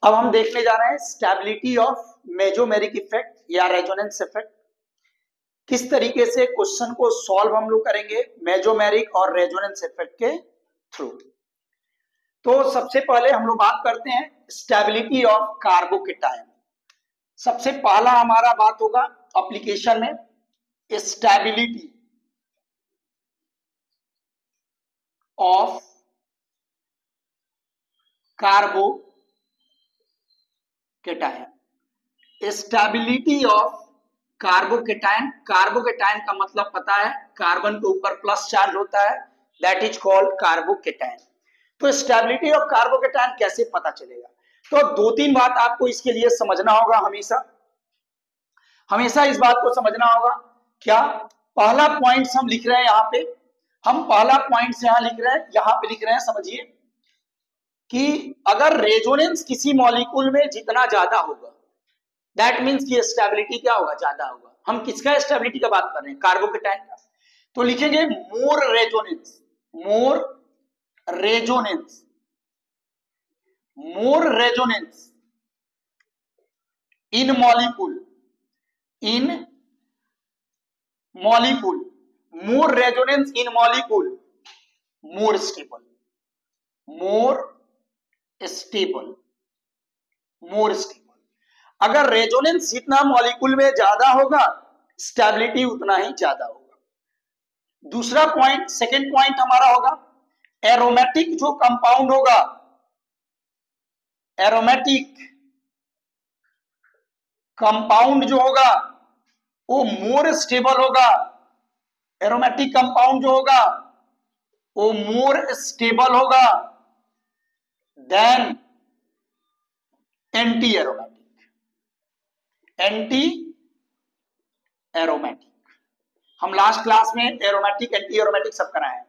अब हम देखने जा रहे हैं स्टेबिलिटी ऑफ मेसोमेरिक इफेक्ट या रेजोनेंस इफेक्ट। किस तरीके से क्वेश्चन को सॉल्व हम लोग करेंगे मेसोमेरिक और रेजोनेंस इफेक्ट के थ्रू। तो सबसे पहले हम लोग बात करते हैं स्टेबिलिटी ऑफ कार्बोकेटायन। सबसे पहला हमारा बात होगा एप्लीकेशन में stability of carbocation. Stability of carbocation, carbocation का मतलब पता है कार्बन के ऊपर प्लस चार्ज होता है, दैट इज कॉल्ड कार्बोकेटायन। तो स्टेबिलिटी ऑफ कार्बोकेटायन कैसे पता चलेगा? तो दो तीन बात आपको इसके लिए समझना होगा। हमेशा इस बात को समझना होगा। क्या पहला पॉइंट हम लिख रहे हैं यहाँ पे, हम पहला पॉइंट यहां लिख रहे हैं, यहां पे लिख रहे हैं, समझिए कि अगर रेजोनेंस किसी मॉलिक्यूल में जितना ज्यादा होगा दैट मीन्स की स्टेबिलिटी क्या होगा, ज्यादा होगा। हम किसका स्टेबिलिटी का बात कर रहे हैं? कार्बोकेटायन का। तो लिखेंगे मोर resonance, more resonance, more resonance in molecule, in molecule, more resonance in molecule, more stable, more stable, more stable. अगर रेजोनेंस जितना मॉलिक्यूल में ज्यादा होगा स्टेबिलिटी उतना ही ज्यादा होगा। दूसरा पॉइंट, सेकंड पॉइंट हमारा होगा एरोमेटिक जो कंपाउंड होगा, एरोमेटिक कंपाउंड जो होगा वो मोर स्टेबल होगा। एरोमेटिक कंपाउंड जो होगा वो मोर स्टेबल होगा than anti aromatic, anti aromatic. हम लास्ट क्लास में एरोमेटिक एंटी एरोमेटिक सब कराए हैं।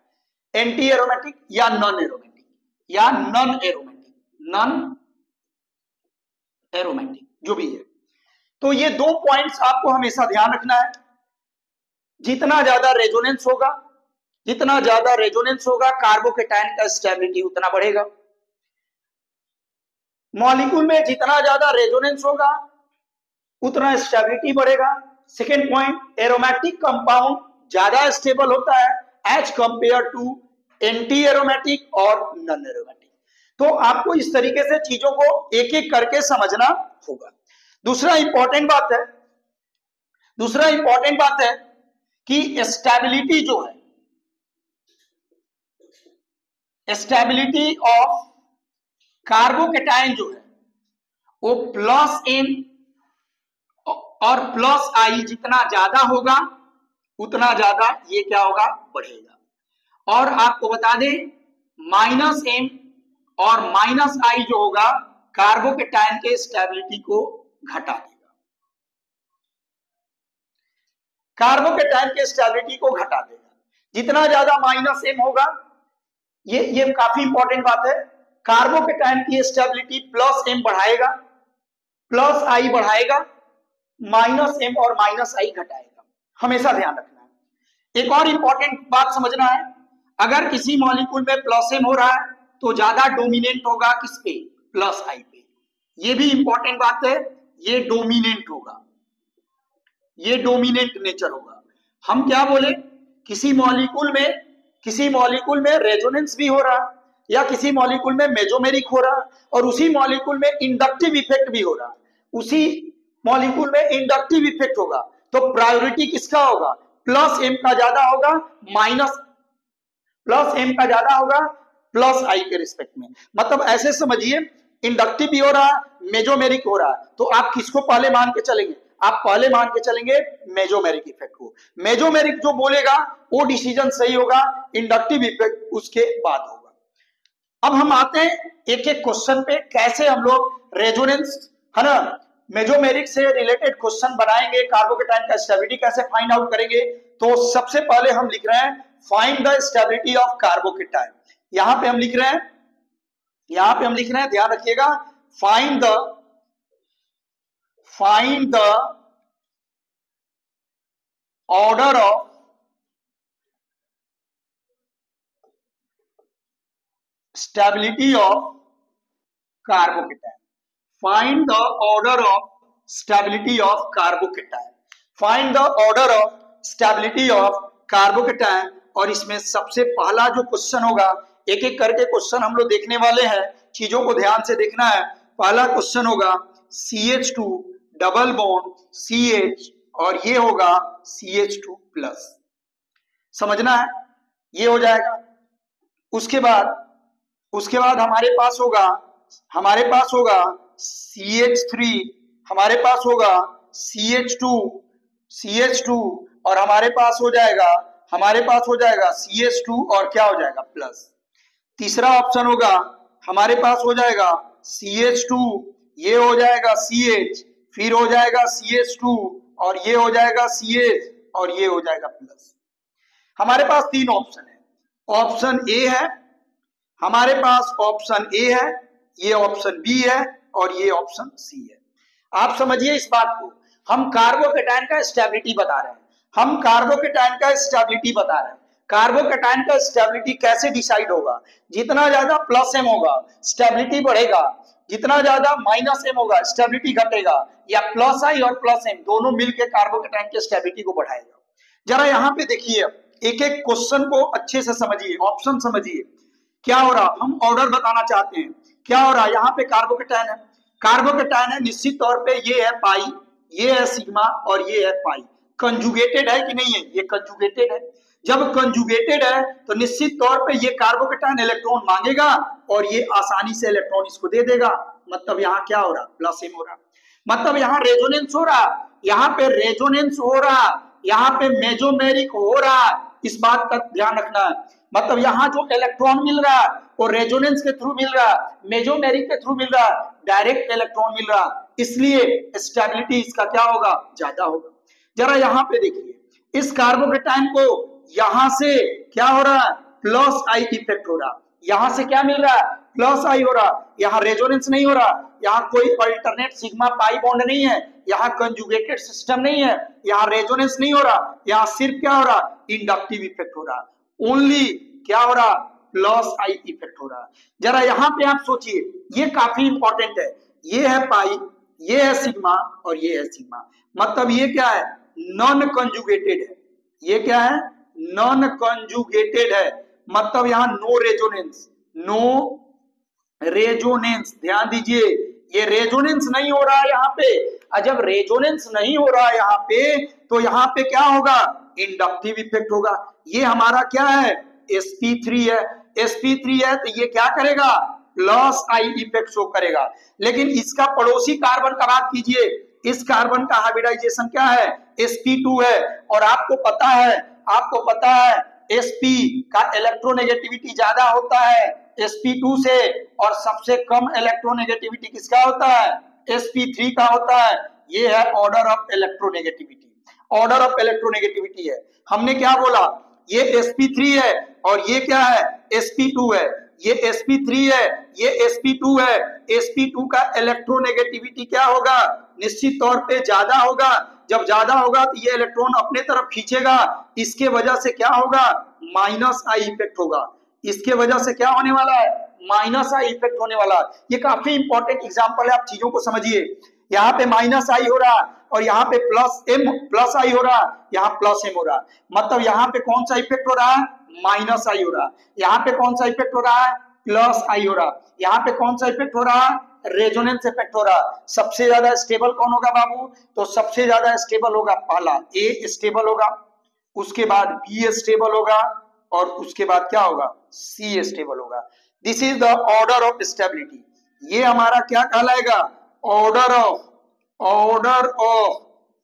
एंटी एरोमेटिक या नॉन एरोमेटिक या नॉन एरोमेटिक, नॉन एरोमेटिक जो भी है। तो ये दो पॉइंट्स आपको हमेशा ध्यान रखना है। जितना ज्यादा रेजोनेंस होगा, जितना ज्यादा रेजोनेंस होगा कार्बोकेटायन का स्टेबिलिटी उतना बढ़ेगा। मॉलिक्यूल में जितना ज्यादा रेजोनेंस होगा उतना स्टेबिलिटी बढ़ेगा। सेकेंड पॉइंट, एरोमेटिक कंपाउंड ज्यादा स्टेबल होता है as compare to anti aromatic और नॉन एरोमेटिक। तो आपको इस तरीके से चीजों को एक एक करके समझना होगा। दूसरा इंपॉर्टेंट बात है कि स्टेबिलिटी जो है, स्टेबिलिटी ऑफ कार्बोकेटायन जो है वो प्लस एम और प्लस आई जितना ज्यादा होगा उतना ज्यादा ये क्या होगा, बढ़ेगा। और आपको बता दें माइनस एम और माइनस आई जो होगा कार्बोकेटायन के स्टेबिलिटी को घटा देगा, कार्बोकेटायन के स्टेबिलिटी को घटा देगा। जितना ज्यादा माइनस एम होगा, ये काफी इंपॉर्टेंट बात है, कार्बोकेटायन की स्टेबिलिटी प्लस एम बढ़ाएगा, प्लस आई बढ़ाएगा, माइनस एम और माइनस आई घटाएगा। हमेशा ध्यान रखना है। एक और इंपॉर्टेंट बात समझना है, अगर किसी मॉलिक्यूल में प्लस एम हो रहा है तो ज्यादा डोमिनेंट होगा किस पे, प्लस आई पे। ये भी इंपॉर्टेंट बात है, ये डोमिनेंट होगा, ये डोमिनेंट नेचर होगा। हम क्या बोले, किसी मॉलिक्यूल में रेजोनेंस भी हो रहा या किसी मॉलिक्यूल में मेसोमेरिक हो रहा और उसी मॉलिक्यूल में इंडक्टिव इफेक्ट भी हो रहा, उसी मॉलिक्यूल में इंडक्टिव इफेक्ट होगा, तो प्रायोरिटी किसका होगा, प्लस एम का ज्यादा होगा, माइनस प्लस एम का ज्यादा होगा प्लस आई के रिस्पेक्ट में। मतलब ऐसे समझिए इंडक्टिव भी हो रहा, मेसोमेरिक हो रहा, तो आप किसको पहले मान के चलेंगे, आप पहले मान के चलेंगे मेसोमेरिक इफेक्ट को। मेसोमेरिक जो बोलेगा वो डिसीजन सही होगा, इंडक्टिव इफेक्ट उसके बाद होगा। अब हम आते हैं एक एक क्वेश्चन पे, कैसे हम लोग रेजोनेंस है ना मेसोमेरिक से रिलेटेड क्वेश्चन बनाएंगे, कार्बोकेटायन का स्टेबिलिटी कैसे फाइंड आउट करेंगे। तो सबसे पहले हम लिख रहे हैं find the stability of carbocation. यहां पे हम लिख रहे हैं, ध्यान रखिएगा, find the order of stability of carbocation. Find the order of stability of carbocation, find the order of stability of carbocation. और इसमें सबसे पहला जो क्वेश्चन होगा, एक एक करके क्वेश्चन हम लोग देखने वाले हैं, चीजों को ध्यान से देखना है। पहला क्वेश्चन होगा CH2 डबल बॉन्ड CH और ये होगा CH2 प्लस, समझना है, ये हो जाएगा। उसके बाद हमारे पास होगा CH3, हमारे पास होगा CH2 और हमारे पास हो जाएगा CH2 और क्या हो जाएगा प्लस। तीसरा ऑप्शन होगा हमारे पास हो जाएगा CH2, ये हो जाएगा CH, फिर हो जाएगा CH2 और ये हो जाएगा CH और ये हो जाएगा प्लस। हमारे पास तीन ऑप्शन है, ऑप्शन ए है, हमारे पास ऑप्शन ए है, ये ऑप्शन बी है और ये ऑप्शन सी है। आप समझिए इस बात को, हम कार्बोकेटायन का स्टेबिलिटी बता रहे हैं, कार्बोकेटायन का स्टेबिलिटी कैसे डिसाइड होगा? जितना ज्यादा प्लस एम होगा स्टेबिलिटी बढ़ेगा, जितना ज्यादा माइनस एम होगा स्टेबिलिटी घटेगा, या प्लस आई और प्लस एम दोनों मिलकर कार्बोकेटायन की स्टेबिलिटी को बढ़ाएगा। जरा यहाँ पे देखिए, एक एक क्वेश्चन को अच्छे से समझिए, ऑप्शन समझिए क्या हो रहा, हम ऑर्डर बताना चाहते हैं। क्या हो रहा है यहाँ पे? कार्बोकेटायन है, निश्चित तौर पे ये है पाई, ये है सिग्मा और ये है पाई। कंजुगेटेड है कि नहीं है? ये कंजुगेटेड है। जब कंजुगेटेड है तो निश्चित तौर पे ये कार्बोकेटायन इलेक्ट्रॉन मांगेगा और ये आसानी से इलेक्ट्रॉन इसको दे देगा। मतलब यहाँ क्या हो रहा? प्लस एम हो रहा। मतलब यहाँ रेजोनेंस हो रहा, यहाँ पे रेजोनेंस हो रहा, यहाँ पे मेजोमेरिक हो रहा। इस बात का ध्यान रखना है। मतलब यहाँ जो इलेक्ट्रॉन मिल रहा वो रेजोनेंस के थ्रू मिल रहा, मेजोमेरिक के थ्रू मिल रहा, डायरेक्ट इलेक्ट्रॉन मिल रहा, इसलिए स्टेबिलिटी इसका क्या होगा? ज्यादा होगा। जरा यहाँ पे देखिए, इस कार्बोकेटायन को यहां से क्या हो रहा है? प्लस आई इफेक्ट हो रहा। यहां से क्या मिल रहा है? प्लस आई हो रहा। यहाँ रेजोनेंस नहीं हो रहा, यहाँ कोई अल्टरनेट सिग्मा पाई बॉन्ड नहीं है, यहाँ कंजुगेटेड सिस्टम नहीं है, यहाँ रेजोनेंस नहीं हो रहा, यहाँ सिर्फ क्या हो रहा? इंडक्टिव इफेक्ट हो रहा। ओनली क्या हो रहा? प्लस आई इफेक्ट हो रहा। जरा यहाँ पे आप सोचिए, ये काफी इंपॉर्टेंट है। ये है पाई, ये है सिग्मा और ये है सिग्मा। मतलब ये क्या है? नॉन कंजुगेटेड है। ये क्या है? नॉन कंजुगेटेड है। मतलब यहाँ नो रेजोनेंस, ध्यान दीजिए, ये रेजोनेंस नहीं हो रहा है यहाँ पे। और जब रेजोनेंस नहीं हो रहा है यहाँ पे, तो यहाँ पे क्या होगा? इंडक्टिव इफेक्ट होगा। ये हमारा क्या है? sp3 है। sp3 है तो ये क्या करेगा? प्लस आई इफेक्ट शो करेगा। लेकिन इसका पड़ोसी कार्बन का बात कीजिए, इस कार्बन का हाइब्रिडाइजेशन क्या है? sp2 है। और आपको पता है sp का इलेक्ट्रोनेगेटिविटी ज्यादा होता है sp2 से, और सबसे कम इलेक्ट्रोनेगेटिविटी किसका होता है? sp3 का होता है। ये है ऑर्डर ऑफ इलेक्ट्रोनेगेटिविटी है। हमने क्या बोला? ये sp3 है और ये क्या है? sp2 है। ये sp3 है, ये sp2 है। sp2 का इलेक्ट्रोनेगेटिविटी क्या होगा? निश्चित तौर पे ज्यादा होगा। जब ज्यादा होगा तो ये इलेक्ट्रॉन अपने तरफ खींचेगा। इसके वजह से क्या होगा? माइनस आई इफेक्ट होगा। इसके वजह से क्या होने वाला है? माइनस आई इफेक्ट होने वाला है। ये काफी इंपॉर्टेंट एग्जांपल है, आप चीजों को समझिए। यहाँ पे माइनस आई हो रहा और यहाँ पे प्लस आई हो रहा, यहाँ प्लस एम हो रहा। मतलब यहाँ पे कौन सा इफेक्ट हो रहा है? माइनस आई हो रहा। यहाँ पे कौन सा इफेक्ट हो रहा है? प्लस आई हो रहा। यहाँ पे कौन सा इफेक्ट हो रहा है? रेजोनेंस इफेक्ट हो रहा। सबसे ज्यादा स्टेबल कौन होगा बाबू? तो सबसे ज्यादा स्टेबल होगा पहला ए स्टेबल होगा, उसके बाद बी स्टेबल होगा और उसके बाद क्या होगा? सी स्टेबल होगा। This is the order of stability. ये हमारा क्या कहलाएगा? ऑर्डर ऑफ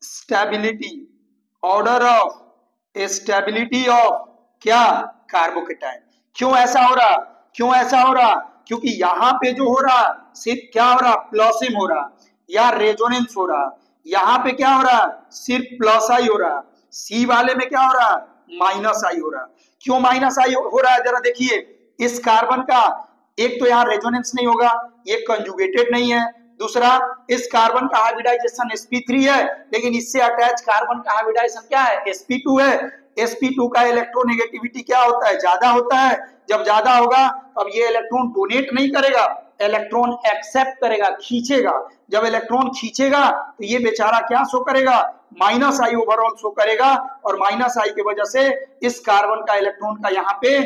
स्टेबिलिटी ऑफ क्या? कार्बोकेटायन। क्यों ऐसा हो रहा? क्योंकि यहाँ पे जो हो रहा सिर्फ क्या हो रहा? प्लस एम हो रहा या रेजोनेंस हो रहा। यहाँ पे क्या हो रहा? सिर्फ प्लस आई हो रहा। सी वाले में क्या हो रहा? माइनस आई हो रहा। क्यों माइनस आई हो रहा है? जरा देखिए, इस कार्बन का एक तो यहाँ रेजोनेंस नहीं होगा, ये कंजुगेटेड नहीं है। दूसरा, इस कार्बन का हाइब्रिडाइजेशन sp3 है, लेकिन इससे अटैच कार्बन का हाइब्रिडाइजेशन क्या है? sp2 है। sp2 का इलेक्ट्रोनेगेटिविटी क्या होता है? ज्यादा होता है। जब ज्यादा होगा तब ये इलेक्ट्रॉन डोनेट नहीं करेगा, इलेक्ट्रॉन एक्सेप्ट करेगा, खींचेगा। जब इलेक्ट्रॉन खींचेगा तो ये बेचारा क्या शो करेगा, माइनस आई ओवरऑल शो करेगा, और माइनस आई की वजह से इस कार्बन का इलेक्ट्रॉन का यहाँ पे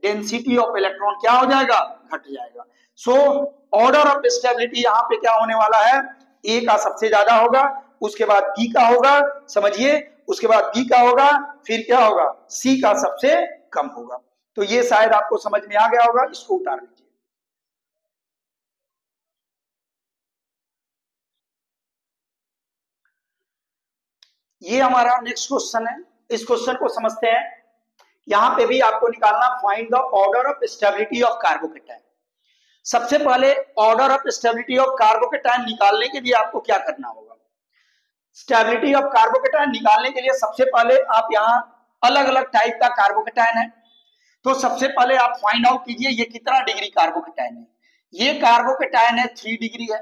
डेंसिटी ऑफ इलेक्ट्रॉन क्या हो जाएगा, घट जाएगा। सो ऑर्डर ऑफ स्टेबिलिटी यहाँ पे क्या होने वाला है, ए का सबसे ज्यादा होगा, उसके बाद बी का होगा, समझिए, उसके बाद बी का होगा, फिर क्या होगा, सी का सबसे कम होगा। तो ये शायद आपको समझ में आ गया होगा, इसको उतार लीजिए। ये हमारा नेक्स्ट क्वेश्चन है, इस क्वेश्चन को समझते हैं। यहां पे भी आपको निकालना find the order of stability of carbocation. सबसे पहले order of stability of carbocation निकालने के लिए आपको क्या करना होगा, स्टेबिलिटी ऑफ कार्बोकेटाइन निकालने के लिए सबसे पहले आप यहाँ अलग अलग टाइप का कार्बोकेटाइन है, तो सबसे पहले आप फाइंड आउट कीजिए ये कितना डिग्री कार्बोकेटाइन है। ये कार्बोकेटाइन है 3 डिग्री है,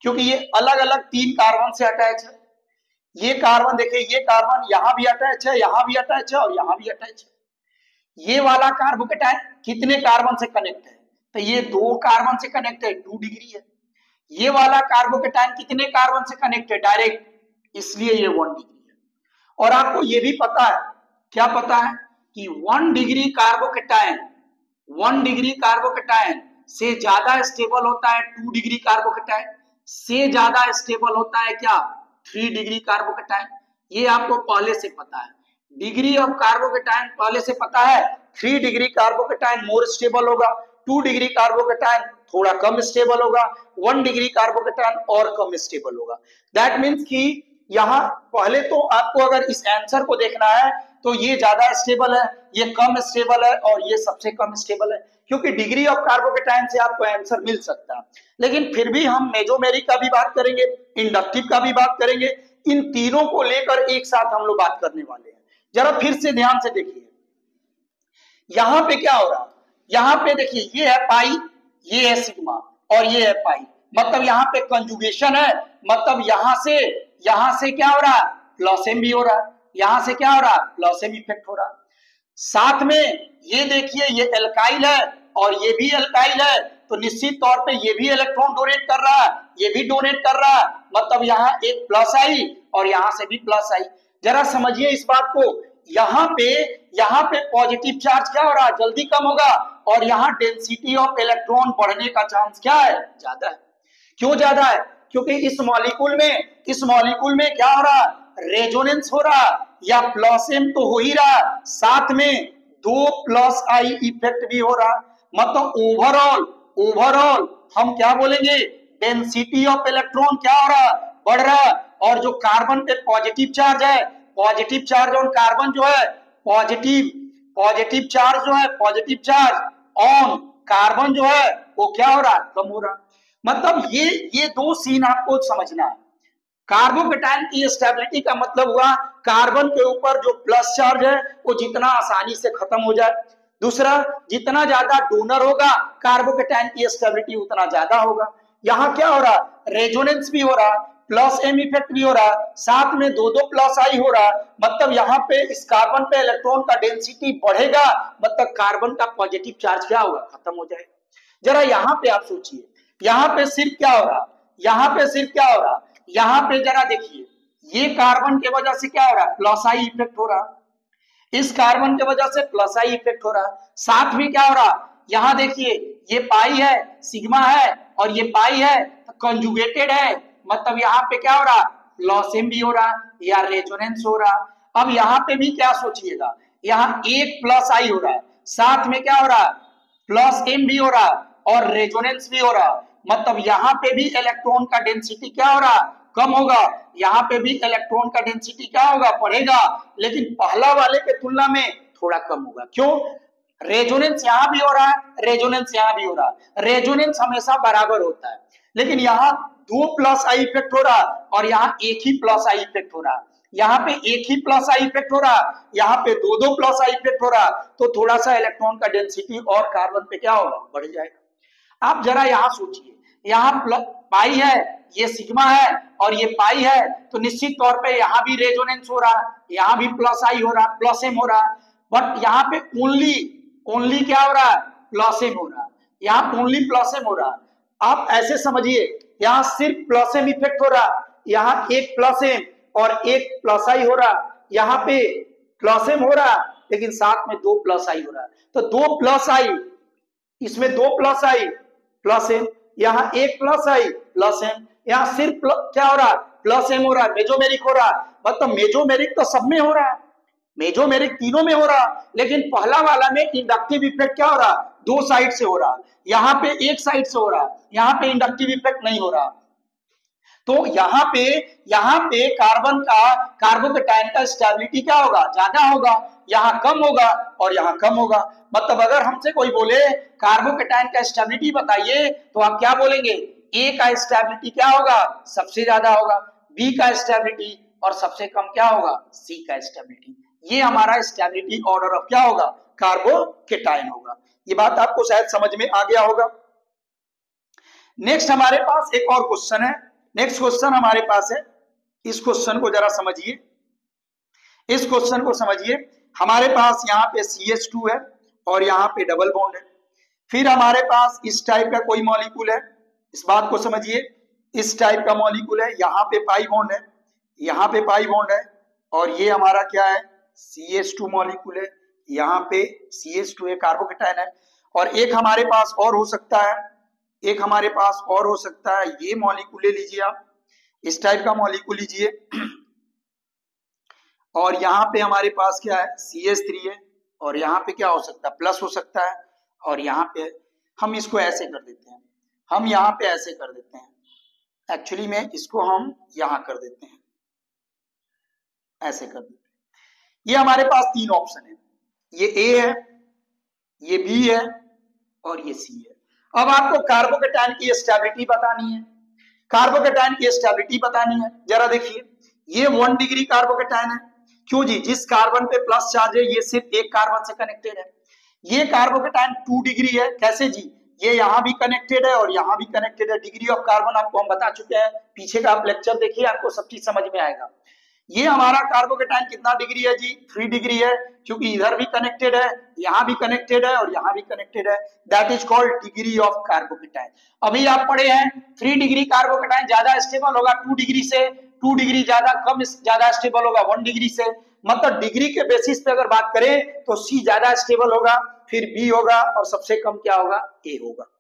क्योंकि ये अलग अलग 3 कार्बन से अटैच है। ये कार्बन देखिए, ये कार्बन यहां भी अटैच है, यहां भी अटैच है और यहां भी अटैच है। ये वाला कार्बोकेटाइन कितने कार्बन से कनेक्ट है, तो ये 2 कार्बन से कनेक्ट है, 2 डिग्री है। ये वाला कार्बोकेटाइन कितने कार्बन से कनेक्ट है, डायरेक्ट, इसलिए ये 1 डिग्री है। और आपको ये भी पता है, क्या पता है कि 1 डिग्री कार्बोकेटाइन, 1 डिग्री कार्बोकेटाइन से ज्यादा स्टेबल होता है 2 डिग्री कार्बोकेटाइन, से ज्यादा स्टेबल होता है क्या, 3 डिग्री कार्बोकेटाइन। ये आपको पहले से पता है, डिग्री ऑफ कार्बोकेटाइन पहले से पता है। 3 डिग्री कार्बोकेटाइन मोर स्टेबल होगा, 2 डिग्री कार्बोकेटाइन थोड़ा कम स्टेबल होगा, 1 डिग्री कार्बोकेटाइन और कम स्टेबल होगा। दैट मीन्स कि यहाँ पहले तो आपको अगर इस आंसर को देखना है तो ये ज्यादा स्टेबल है, ये कम स्टेबल है और ये सबसे कम स्टेबल है, क्योंकि डिग्री ऑफ कार्बोकेटाइन से आपको आंसर मिल सकता है। लेकिन फिर भी हम मेजोमेरिक का भी बात करेंगे, इंडक्टिव का भी बात करेंगे, इन तीनों को लेकर एक साथ हम लोग बात करने वाले हैं। जरा फिर से ध्यान से देखिए, यहां पे क्या हो रहा है, यहां पे देखिए ये है पाई, ये है सिग्मा और ये है पाई, मतलब यहाँ पे कंजुगेशन है, मतलब यहां से क्या हो रहा है, प्लसएम भी हो रहा है, यहां से क्या हो रहा है, प्लसएम इफेक्ट हो रहा है। साथ में ये देखिए ये एल्काइल है और ये भी एल्काइल है, तो निश्चित तौर पे ये भी इलेक्ट्रॉन डोनेट कर रहा है, ये भी डोनेट कर रहा है, मतलब यहाँ एक प्लस आई और यहाँ से भी प्लस आई। जरा समझिए इस बात को, यहाँ पे पॉजिटिव चार्ज क्या हो रहा है, जल्दी कम होगा, और यहाँ डेंसिटी ऑफ इलेक्ट्रॉन बढ़ने का चांस क्या है, ज्यादा है। क्यों ज्यादा है, क्योंकि इस मॉलिक्यूल में क्या हो रहा है, रेजोनेंस हो रहा, या प्लसएम तो हो ही रहा, साथ में 2 प्लस आई इफेक्ट भी हो रहा, मतलब ओवरऑल हम क्या बोलेंगे, डेंसिटी ऑफ इलेक्ट्रॉन क्या हो रहा, बढ़ रहा। और जो कार्बन पे पॉजिटिव चार्ज है, पॉजिटिव चार्ज ऑन कार्बन जो है, पॉजिटिव चार्ज ऑन कार्बन जो है वो क्या हो रहा, कम हो रहा। मतलब ये 2 सीन आपको समझना है। कार्बोकेटाइन की स्टेबिलिटी का मतलब हुआ कार्बन के ऊपर जो प्लस चार्ज है वो जितना आसानी से खत्म हो जाए। दूसरा, जितना ज्यादा डोनर होगा कार्बोकेटाइन की स्टेबिलिटी उतना ज्यादा होगा। यहाँ क्या हो रहा, रेजोनेंस भी हो रहा, प्लस एम इफेक्ट भी हो रहा, साथ में 2 प्लस आई हो रहा, मतलब यहाँ पे इस कार्बन पे इलेक्ट्रॉन का डेंसिटी बढ़ेगा, मतलब कार्बन का पॉजिटिव चार्ज क्या होगा, खत्म हो जाएगा। जरा यहाँ पे आप सोचिए, यहाँ पे सिर्फ क्या हो रहा, यहाँ पे जरा देखिए, ये कार्बन के वजह से क्या हो रहा है, प्लस आई इफेक्ट हो रहा, इस कार्बन के वजह से प्लस आई इफेक्ट हो रहा। साथ में क्या हो रहा, यहाँ देखिए ये पाई है, सिग्मा है और ये पाई है, तो कंजुगेटेड है, मतलब यहाँ पे क्या हो रहा, प्लसएम भी हो रहा या रेजोनेंस हो रहा। अब यहाँ पे भी क्या सोचिएगा, यहाँ 1 प्लस आई हो रहा है, साथ में क्या हो रहा, प्लस एम भी हो रहा और रेजोनेंस भी हो रहा, मतलब यहाँ पे भी इलेक्ट्रॉन का डेंसिटी क्या हो रहा, कम होगा, यहाँ पे भी इलेक्ट्रॉन का डेंसिटी क्या होगा, बढ़ेगा, लेकिन पहला वाले के तुलना में थोड़ा कम होगा। क्यों, रेजोनेंस यहाँ भी हो रहा है, रेजोनेंस यहाँ भी हो रहा है, रेजोनेंस हमेशा बराबर होता है, लेकिन यहाँ 2 प्लस आई इफेक्ट हो रहा और यहाँ 1 ही प्लस आई इफेक्ट हो रहा, यहाँ पे 1 ही प्लस आई इफेक्ट हो रहा, यहाँ पे 2 प्लस आई इफेक्ट हो रहा, तो थोड़ा सा इलेक्ट्रॉन का डेंसिटी और कार्बन पे क्या होगा, बढ़ जाएगा। आप जरा यहाँ सोचिए, यहाँ पाई है, ये सिग्मा है और ये पाई है, तो निश्चित तौर पे यहाँ भी रेजोनेंस हो रहा, यहाँ भी प्लस आई हो रहा, प्लस एम हो रहा, बट यहाँ पे ओनली क्या हो रहा है, प्लस एम हो रहा। यहाँ ओनली प्लस एम हो रहा है। आप ऐसे समझिए, यहाँ सिर्फ प्लस एम इफेक्ट हो रहा, यहाँ एक प्लस एम और एक प्लस आई हो रहा, यहाँ पे प्लस एम हो रहा लेकिन साथ में दो प्लस आई हो रहा। तो दो प्लस आई, इसमें दो प्लस आई प्लस एम, यहाँ एक प्लस आई प्लस एम, यहाँ सिर्फ क्या हो रहा, प्लस एम हो रहा, मेजोमेरिक हो रहा। मतलब मेजोमेरिक तो सब में हो रहा है, मेजोमेरिक तीनों में हो रहा, लेकिन पहला वाला में इंडक्टिव इफेक्ट क्या हो रहा, दो साइड से हो रहा, यहाँ पे एक साइड से हो रहा, यहाँ पे इंडक्टिव इफेक्ट नहीं हो रहा। तो यहाँ पे कार्बोकेटाइन का स्टेबिलिटी क्या होगा, ज्यादा होगा, यहाँ कम होगा और यहाँ कम होगा। मतलब अगर हमसे कोई बोले कार्बोकेटाइन का स्टेबिलिटी बताइए तो आप क्या बोलेंगे, ए का स्टेबिलिटी क्या होगा, सबसे ज्यादा होगा, बी का स्टेबिलिटी और सबसे कम क्या होगा, सी का स्टेबिलिटी। ये हमारा स्टेबिलिटी ऑर्डर ऑफ क्या होगा, कार्बोकेटाइन होगा। ये बात आपको शायद समझ में आ गया होगा। नेक्स्ट हमारे पास एक और क्वेश्चन है, नेक्स्ट क्वेश्चन हमारे पास है, इस क्वेश्चन को जरा समझिए, इस क्वेश्चन को समझिए। हमारे पास यहाँ पे CH2 है और यहाँ पे डबल बॉन्ड है, फिर हमारे पास इस टाइप का कोई मॉलिक्यूल है, इस बात को समझिए, इस टाइप का मॉलिक्यूल है, यहाँ पे पाई बॉन्ड है, यहाँ पे पाई बॉन्ड है और ये हमारा क्या है, CH2 मॉलिक्यूल है, यहाँ पे CH2 है, कार्बोकेटाइन है। और एक हमारे पास और हो सकता है, एक हमारे पास और हो सकता है, ये मॉलिक्यूल ले लीजिए आप, इस टाइप का मॉलिक्यूल लीजिए और यहाँ पे हमारे पास क्या है, CH3 है और यहाँ पे क्या हो सकता है, प्लस हो सकता है और यहाँ पे हम इसको ऐसे कर देते हैं, हम यहाँ पे ऐसे कर देते हैं, एक्चुअली में इसको हम यहाँ कर देते हैं, ऐसे कर देते हैं। ये हमारे पास तीन ऑप्शन है, ये A है, ये B है और ये C है। अब आपको कार्बोकेटाइन की स्टेबिलिटी बतानी है, कार्बोकेटाइन की स्टेबिलिटी बतानी है। जरा देखिए, ये 1 डिग्री कार्बोकेटाइन है, क्यों जी, जिस कार्बन पे प्लस चार्ज है ये सिर्फ एक कार्बन से कनेक्टेड है। ये कार्बोकेटाइन 2 डिग्री है, कैसे जी, ये यहाँ भी कनेक्टेड है और यहाँ भी कनेक्टेड है। डिग्री ऑफ कार्बन आपको हम बता चुके हैं, पीछे का आप लेक्चर देखिए, आपको सब चीज समझ में आएगा। ये हमारा कार्बोकेटाइन कितना डिग्री है जी, 3 डिग्री है, क्योंकि इधर भी कनेक्टेड है, यहाँ भी कनेक्टेड है और यहाँ भी कनेक्टेड है, that is called degree of carbocation. अभी आप पढ़े हैं 3 डिग्री कार्बोकेटाइन ज्यादा स्टेबल होगा 2 डिग्री से, 2 डिग्री ज्यादा स्टेबल होगा 1 डिग्री से। मतलब डिग्री के बेसिस पे अगर बात करें तो सी ज्यादा स्टेबल होगा, फिर बी होगा और सबसे कम क्या होगा, ए होगा।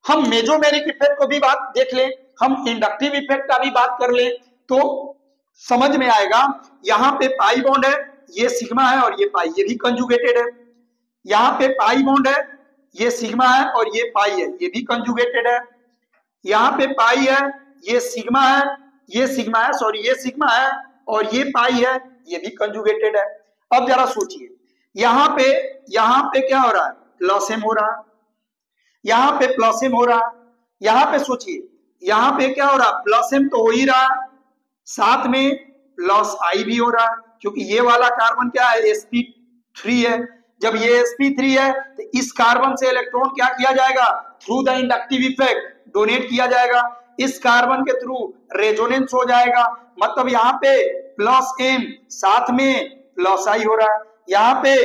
हम मेजोमेरिक इफेक्ट को भी बात देख लें, हम इंडक्टिव इफेक्ट का भी बात कर लें तो समझ में आएगा। यहाँ पे पाई बॉन्ड है, ये सिग्मा है और ये पाई, ये भी कंजुगेटेड है। यहाँ पे पाई बॉन्ड है, ये सिग्मा है और ये पाई है, ये भी कंजुगेटेड है। यहाँ पे पाई है, ये सिग्मा है, ये सिग्मा है, सॉरी ये सिग्मा है और ये पाई है, ये भी कंजुगेटेड है। अब जरा सोचिए, यहाँ पे क्या हो रहा है, प्लस एम हो रहा है, यहाँ पे प्लस एम हो रहा है, यहाँ पे सोचिए, यहाँ पे क्या हो रहा, प्लस एम तो हो ही रहा, साथ में प्लस आई भी हो रहा है, क्योंकि ये वाला कार्बन क्या है, sp3 है। जब ये sp3 है तो इस कार्बन से इलेक्ट्रॉन क्या किया जाएगा, through the inductive effect donate किया जाएगा, इस कार्बन के थ्रू रेजोनेंस हो जाएगा। मतलब यहाँ पे प्लस एम साथ में प्लस आई हो रहा है, यहाँ पे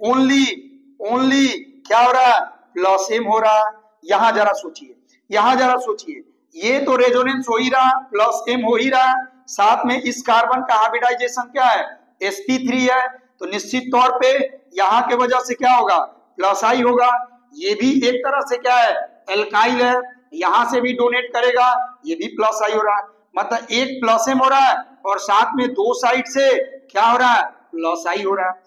ओनली क्या हो रहा है, प्लस एम हो रहा है। यहाँ जरा सोचिए, यहाँ जरा सोचिए, ये तो रेजोनेंस हो ही रहा, प्लस एम हो ही रहा, साथ में इस कार्बन का हाइब्रिडाइजेशन क्या है, sp3 है, तो निश्चित तौर पे यहाँ के वजह से क्या होगा, प्लस आई होगा। ये भी एक तरह से क्या है, एल्काइल है, यहां से भी डोनेट करेगा, ये भी प्लस आई हो रहा है। मतलब एक प्लस एम हो रहा है और साथ में दो साइड से क्या हो रहा है, प्लस आई हो रहा है।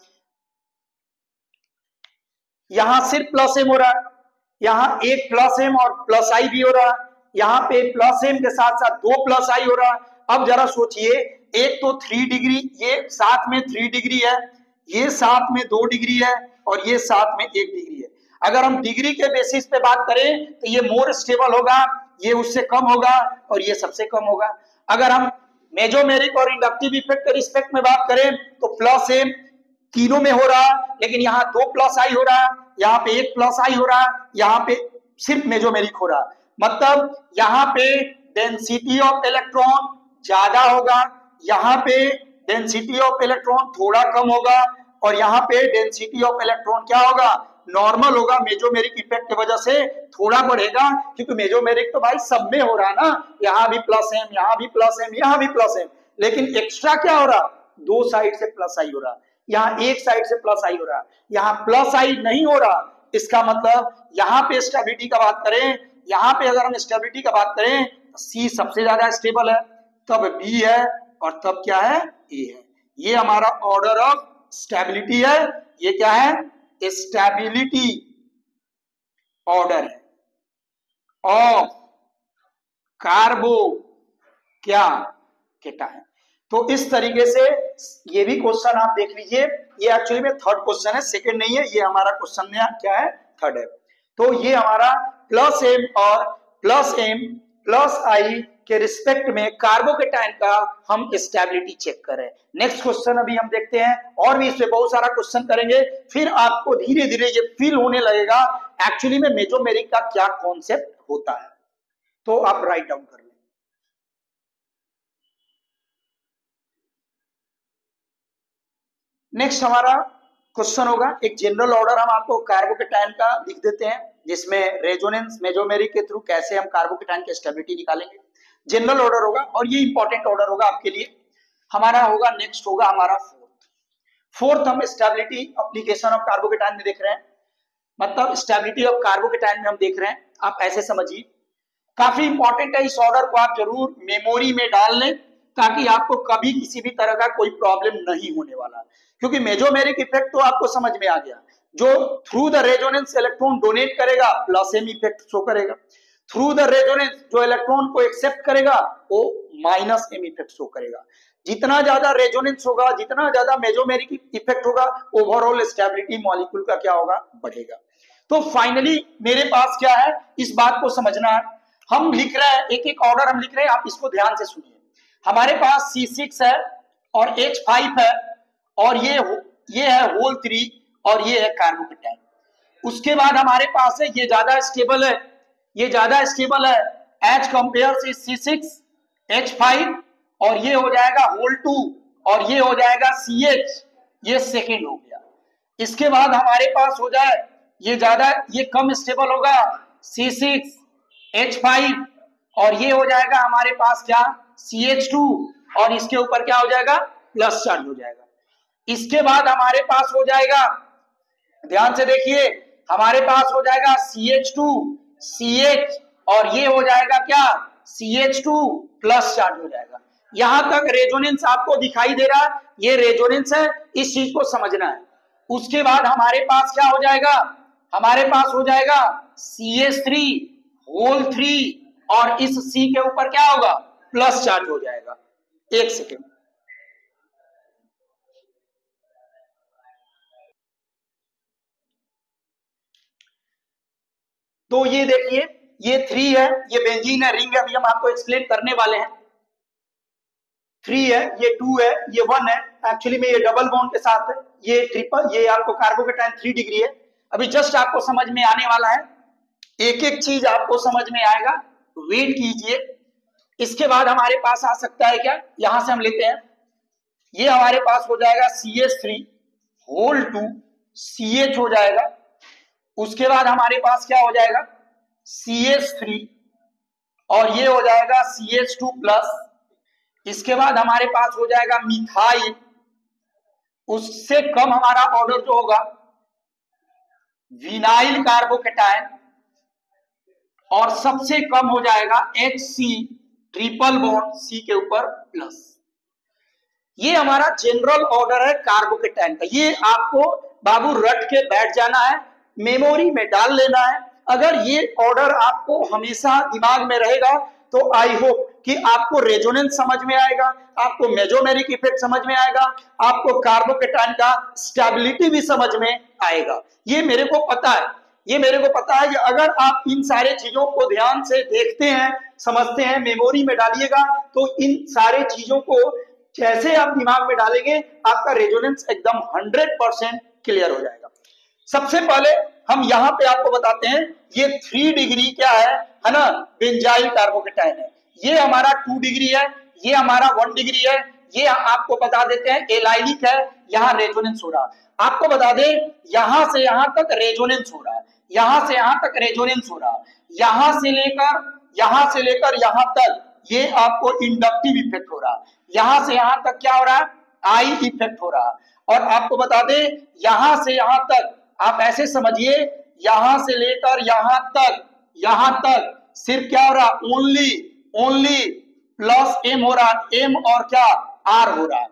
यहां सिर्फ प्लस एम हो रहा है, यहाँ एक प्लस एम और प्लस आई भी हो रहा है, यहाँ पे प्लस एम के साथ साथ दो प्लस आई हो रहा है। अब जरा सोचिए, एक तो 3 डिग्री, ये साथ में 3 डिग्री है, ये साथ में 2 डिग्री है और ये साथ में 1 डिग्री है। अगर हम डिग्री के बेसिस पे बात करें तो ये मोर स्टेबल होगा, ये उससे कम होगा और ये सबसे कम होगा। अगर हम मेजोमेरिक और इंडक्टिव इफेक्ट के रिस्पेक्ट में बात करें तो प्लस एम तीनों में हो रहा, लेकिन यहाँ 2 प्लस आई हो रहा, यहाँ पे 1 प्लस आई हो रहा, यहाँ पे सिर्फ मेजोमेरिक हो रहा। मतलब यहाँ पे डेंसिटी ऑफ इलेक्ट्रॉन ज्यादा होगा, यहाँ पे डेंसिटी ऑफ इलेक्ट्रॉन थोड़ा कम होगा और यहाँ पे डेंसिटी ऑफ इलेक्ट्रॉन क्या होगा, नॉर्मल होगा, मेजोमेरिक इफेक्ट की वजह से थोड़ा बढ़ेगा, क्योंकि मेजोमेरिक तो भाई सब में हो रहा है ना, यहाँ भी प्लस एम, यहाँ भी प्लस एम, यहाँ भी प्लस एम, लेकिन एक्स्ट्रा क्या हो रहा, दो साइड से प्लस आई हो रहा, यहाँ एक साइड से प्लस आई हो रहा, यहाँ प्लस आई नहीं हो रहा। इसका मतलब यहाँ पे स्टेबिलिटी का बात करें, यहाँ पे अगर हम स्टेबिलिटी का बात करें तो सी सबसे ज्यादा स्टेबल है, तब बी है, और तब क्या है, ए है। ये हमारा ऑर्डर ऑफ स्टेबिलिटी है। ये क्या है, स्टेबिलिटी ऑर्डर है ऑफ कार्बो क्या केटायन। तो इस तरीके से ये भी क्वेश्चन आप देख लीजिए, ये एक्चुअली में थर्ड क्वेश्चन है, सेकंड नहीं है, ये हमारा क्वेश्चन क्या है, थर्ड है। तो ये हमारा प्लस एम और प्लस एम प्लस आई के रिस्पेक्ट में कार्बोकेटायन का हम स्टेबिलिटी चेक करें। नेक्स्ट क्वेश्चन अभी हम देखते हैं, और भी इसमें बहुत सारा क्वेश्चन करेंगे, फिर आपको धीरे धीरे ये फील होने लगेगा एक्चुअली में मेजोमेरिक का क्या कॉन्सेप्ट होता है। तो आप राइट डाउन कर लें। नेक्स्ट हमारा क्वेश्चन होगा, एक जनरल ऑर्डर हम आपको कार्बोकेटायन का लिख देते हैं, जिसमें रेजोनेंस मेजोमेरिक के थ्रू कैसे हम कार्बोकेटायन की स्टेबिलिटी निकालेंगे। जनरल ऑर्डर होगा, और ये इंपॉर्टेंट ऑर्डर होगा आपके लिए। हमारा होगा, नेक्स्ट होगा हमारा फोर्थ हम स्टेबिलिटी एप्लीकेशन ऑफ कार्बोकेटायन में देख रहे हैं, मतलब स्टेबिलिटी ऑफ कार्बोकेटायन में हम देख रहे हैं। आप ऐसे समझिए, काफी इंपॉर्टेंट है, इस ऑर्डर को आप जरूर मेमोरी में डाल लें, ताकि आपको कभी किसी भी तरह का कोई प्रॉब्लम नहीं होने वाला। क्योंकि मेजोमेरिक इफेक्ट तो आपको समझ में आ गया, जो through the resonance electron donate करेगा प्लस एम इफेक्ट शो करेगा, थ्रू द रेजोनेंस जो इलेक्ट्रॉन को एक्सेप्ट करेगा वो माइनस एम इफेक्ट शो करेगा। जितना ज्यादा रेजोनेंस होगा, जितना ज्यादा मेजोमेरिक इफेक्ट होगा, ओवरऑल स्टेबिलिटी मॉलिक्यूल का क्या होगा, बढ़ेगा। तो फाइनली मेरे पास क्या है, इस बात को समझना है। हम लिख रहे हैं, एक एक ऑर्डर हम लिख रहे हैं, आप इसको ध्यान से सुनिए। हमारे पास C6 है और H5 है, और ये है होल 3, और ये है कार्बोकेटायन। उसके बाद हमारे पास है, ये ज्यादा स्टेबल है, ये ज्यादा स्टेबल है एज कंपेयर से C6 H5, और ये हो जाएगा होल 2, और ये हो जाएगा CH, ये सेकेंड हो गया। इसके बाद हमारे पास हो जाए, ये ज्यादा, ये कम स्टेबल होगा C6 H5, और ये हो जाएगा हमारे पास क्या, CH2, और इसके ऊपर क्या हो जाएगा, प्लस चार्ज हो जाएगा। इसके बाद हमारे पास हो जाएगा, ध्यान से देखिए, हमारे पास हो जाएगा CH2 CH, और ये हो जाएगा क्या, CH2 प्लस चार्ज हो जाएगा। यहां तक रेजोनेंस आपको दिखाई दे रहा है, ये रेजोनेंस है, इस चीज को समझना है। उसके बाद हमारे पास क्या हो जाएगा, हमारे पास हो जाएगा CH3 होल 3, और इस C के ऊपर क्या होगा, प्लस चार्ज हो जाएगा। एक सेकेंड, तो ये देखिए, ये 3 है, ये बेंजीन है, रिंग है, अभी हम आपको एक्सप्लेन करने वाले हैं। 3 है, ये 2 है, ये 1 है, एक्चुअली में ये डबल बॉन्ड के साथ है, ये ट्रिपल, ये आपको कार्बोकेटायन 3 डिग्री है। अभी जस्ट आपको समझ में आने वाला है, एक एक चीज आपको समझ में आएगा, वेट कीजिए। इसके बाद हमारे पास आ सकता है क्या, यहां से हम लेते हैं, ये हमारे पास हो जाएगा CH3 होल 2 CH हो जाएगा। उसके बाद हमारे पास क्या हो जाएगा, CH3, और ये हो जाएगा CH2 प्लस। इसके बाद हमारे पास हो जाएगा मिथाइल, उससे कम हमारा ऑर्डर जो होगा विनाइल कार्बोकेटायन, और सबसे कम हो जाएगा HC ट्रिपल बॉन्ड C के ऊपर प्लस। ये हमारा जनरल ऑर्डर है कार्बोकेटायन का, ये आपको बाबू रट के बैठ जाना है, मेमोरी में डाल लेना है। अगर ये ऑर्डर आपको हमेशा दिमाग में रहेगा तो आई होप कि आपको रेजोनेंस समझ में आएगा, आपको मेजोमेरिक इफेक्ट समझ में आएगा, आपको कार्बोकेटायन का स्टेबिलिटी भी समझ में आएगा। ये मेरे को पता है, ये मेरे को पता है कि अगर आप इन सारे चीजों को ध्यान से देखते हैं, समझते हैं, मेमोरी में डालिएगा, तो इन सारे चीजों को जैसे आप दिमाग में डालेंगे, आपका रेजोनेंस एकदम 100% क्लियर हो जाएगा। सबसे पहले हम यहाँ पे आपको बताते हैं, ये 3 डिग्री क्या है ना, बेंजाइल कार्बोकेटायन है। ये हमारा 2 डिग्री है, ये हमारा 1 डिग्री है, ये आपको बता देते हैं एलाइलिक है, यहाँ रेजोनेंस हो रहा। आपको बता दे यहां से यहां तक रेजोनेंस हो रहा है, यहां से यहां तक रेजोनेंस हो रहा है, यहां से लेकर यहां तक ये आपको इंडक्टिव इफेक्ट हो रहा है, यहां से यहां तक क्या हो रहा है, आई इफेक्ट हो रहा है। और आपको बता दे यहां से यहां तक आप ऐसे समझिए, यहां से लेकर यहां तक सिर्फ क्या हो रहा, ओनली प्लस एम हो रहा, एम और क्या आर हो रहा है।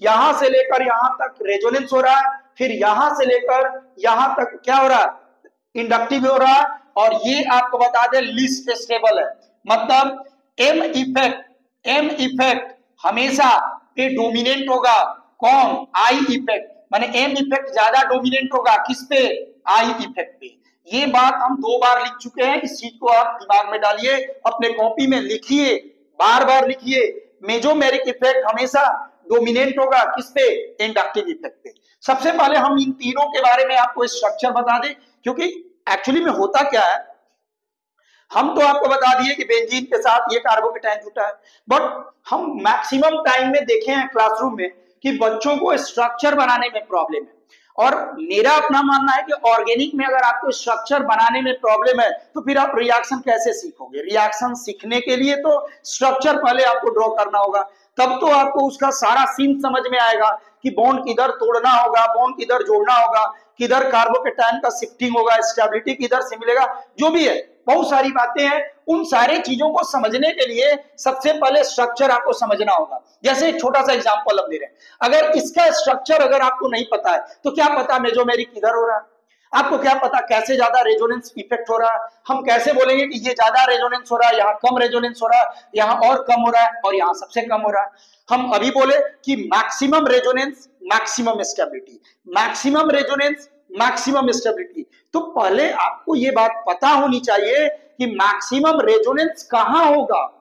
यहां से लेकर यहां तक रेजोनेंस हो रहा है, फिर यहां से लेकर यहां तक क्या हो रहा है, इंडक्टिव हो रहा है। और ये आपको बता दे लीस्ट स्टेबल है, मतलब एम इफेक्ट हमेशा पे डोमिनेंट होगा, कौन, आई इफेक्ट, माने एम इफेक्ट ज्यादा डोमिनेंट होगा किस पे, आई इफेक्ट पे। ये बात हम 2 बार लिख चुके हैं, इस चीज को आप दिमाग में डालिए, अपने कॉपी में लिखिए, बार बार लिखिए। मेजोमेरिक इफेक्ट हमेशा डोमिनेंट होगा किस पे, इंडक्टिव इफेक्ट पे। सबसे पहले हम इन तीनों के बारे में आपको स्ट्रक्चर बता दें, क्योंकि एक्चुअली में होता क्या है, हम तो आपको बता दिए कि बेंजीन के साथ ये कार्बोकेटायन जुटा है, बट हम मैक्सिमम टाइम में देखे हैं क्लासरूम में कि बच्चों को स्ट्रक्चर बनाने में प्रॉब्लम है। और मेरा अपना मानना है कि ऑर्गेनिक में अगर आपको स्ट्रक्चर बनाने में प्रॉब्लम है तो फिर आप रिएक्शन कैसे सीखोगे। रिएक्शन सीखने के लिए तो स्ट्रक्चर पहले आपको ड्रॉ करना होगा, तब तो आपको उसका सारा सीन समझ में आएगा कि बॉन्ड किधर तोड़ना होगा, बॉन्ड किधर जोड़ना होगा, किधर कार्बोकेटायन का शिफ्टिंग होगा, स्टेबिलिटी किधर से मिलेगा, जो भी है बहुत सारी बातें हैं। उन सारे चीजों को समझने के लिए सबसे पहले स्ट्रक्चर आपको समझना होगा। जैसे एक छोटा सा एग्जांपल हम दे रहे हैं, अगर इसका स्ट्रक्चर अगर आपको नहीं पता है तो क्या पता मेजोमेरिक किधर हो रहा है, आपको क्या पता कैसे ज्यादा रेजोनेंस इफेक्ट हो रहा है। हम कैसे बोलेंगे कि ये ज्यादा रेजोनेंस हो रहा है, यहाँ कम रेजोनेंस हो रहा है, यहाँ और कम हो रहा है और यहाँ सबसे कम हो रहा है। हम अभी बोले कि maximum resonance maximum stability, maximum resonance maximum stability. तो पहले आपको ये बात पता होनी चाहिए कि मैक्सिमम रेजोनेंस कहां होगा,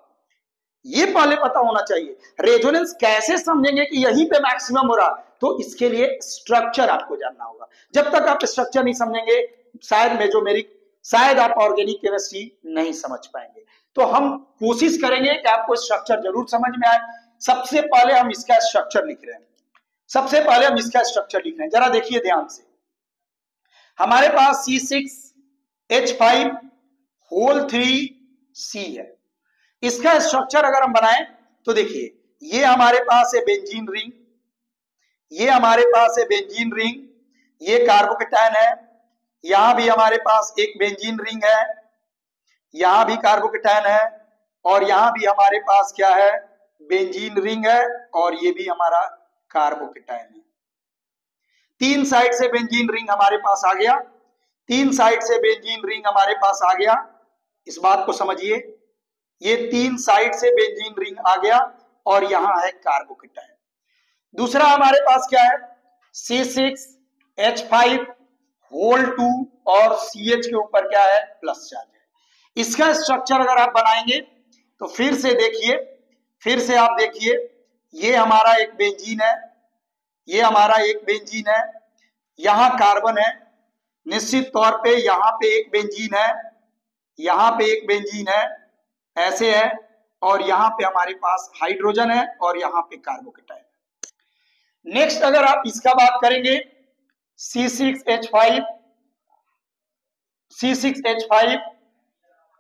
ये पहले पता होना चाहिए। रेजोनेंस कैसे समझेंगे कि यहीं पे मैक्सिमम हो रहा, तो इसके लिए स्ट्रक्चर आपको जानना होगा। जब तक आप स्ट्रक्चर नहीं समझेंगे शायद मेजोमेरिक, शायद आप ऑर्गेनिक केमिस्ट्री नहीं समझ पाएंगे। तो हम कोशिश करेंगे कि आपको स्ट्रक्चर जरूर समझ में आए। सबसे पहले हम इसका स्ट्रक्चर लिख रहे हैं, जरा देखिए ध्यान से। हमारे पास C6H5 है। इसका स्ट्रक्चर अगर हम बनाएं तो देखिए, ये हमारे पास है बेंजीन रिंग, ये हमारे पास है बेंजीन रिंग, ये कार्बोकेटायन है, यहां भी हमारे पास एक बेंजीन रिंग है, यहां भी कार्बोकेटायन है, और यहां भी हमारे पास क्या है, बेंजीन रिंग है, और ये भी हमारा कार्बोकेटायन है। 3 साइड से बेंजीन रिंग हमारे पास आ गया, 3 साइड से बेंजीन रिंग हमारे पास आ गया। इस बात को समझिए, ये 3 साइड से बेंजीन रिंग आ गया और यहां है कार्बोकेटायन। दूसरा हमारे पास क्या है, C6H5 और CH के ऊपर क्या है, प्लस चार्ज है। इसका स्ट्रक्चर अगर आप बनाएंगे तो फिर से आप देखिए, ये हमारा एक बेंजीन है, ये हमारा एक बेंजीन है, यहां कार्बन है, निश्चित तौर पे यहां पे एक बेंजीन है, यहां पे एक बेंजीन है, ऐसे है, और यहां पे हमारे पास हाइड्रोजन है और यहां पे कार्बोकेटायन है। नेक्स्ट अगर आप इसका बात करेंगे, C6H5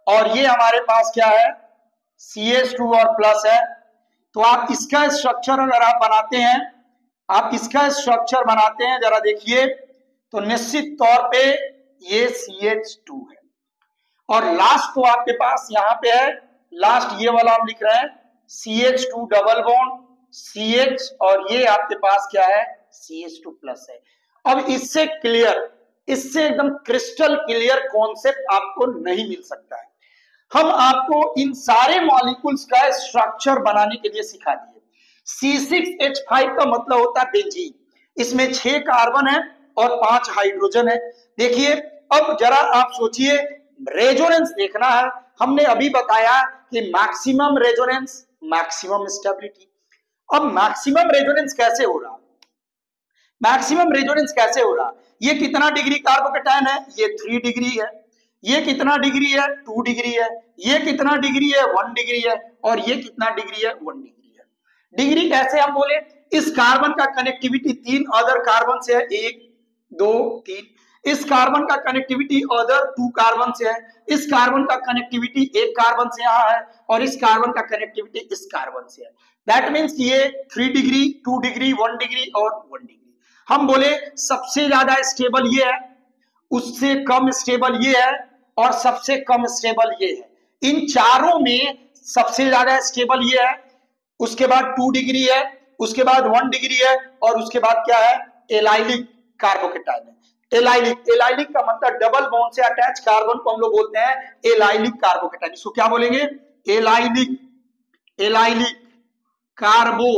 और ये हमारे पास क्या है, CH2 और प्लस है। तो आप इसका स्ट्रक्चर अगर आप बनाते हैं, जरा देखिए, तो निश्चित तौर पे ये CH2 है, और लास्ट तो आपके पास यहां पे है, लास्ट ये वाला हम लिख रहे हैं CH2 डबल बॉन्ड CH, और ये आपके पास क्या है, CH2 प्लस है। अब इससे एकदम क्रिस्टल क्लियर कॉन्सेप्ट आपको नहीं मिल सकता है। हम आपको इन सारे मॉलिक्यूल्स का स्ट्रक्चर बनाने के लिए सिखा दिए। C6H5 का मतलब होता है बेंजीन, इसमें 6 कार्बन है और 5 हाइड्रोजन है। देखिए, अब जरा आप सोचिए, रेजोनेंस देखना है। हमने अभी बताया कि मैक्सिमम रेजोनेंस मैक्सिमम स्टेबिलिटी। अब मैक्सिमम रेजोनेंस कैसे हो रहा, ये कितना डिग्री कार्बोकेटायन है, ये 3 डिग्री है, ये कितना डिग्री है, 2 डिग्री है, ये कितना डिग्री है, 1 डिग्री है, और ये कितना डिग्री है, 1 डिग्री है। डिग्री कैसे हम बोले, इस कार्बन का कनेक्टिविटी 3 अदर कार्बन से है, 1 2 3, इस कार्बन का कनेक्टिविटी अदर 2 कार्बन से है, इस कार्बन का कनेक्टिविटी एक कार्बन से यहाँ है, और इस कार्बन का कनेक्टिविटी इस कार्बन से है। दैट मीन्स ये 3 डिग्री 2 डिग्री 1 डिग्री और 1 डिग्री। हम बोले सबसे ज्यादा स्टेबल ये है, उससे कम स्टेबल ये है, और सबसे कम स्टेबल ये है। इन चारों में सबसे ज्यादा स्टेबल ये है, उसके बाद 2 डिग्री है, उसके बाद 1 डिग्री है, और उसके बाद क्या है, एलाइलिक कार्बोकेटाइन है। एलाइलिक, एलाइलिक का मतलब डबल बॉन्ड से अटैच कार्बन को हम लोग बोलते हैं एलाइलिक कार्बोकेटाइन। इसको क्या बोलेंगे, एलाइलिक, एलाइलिक कार्बो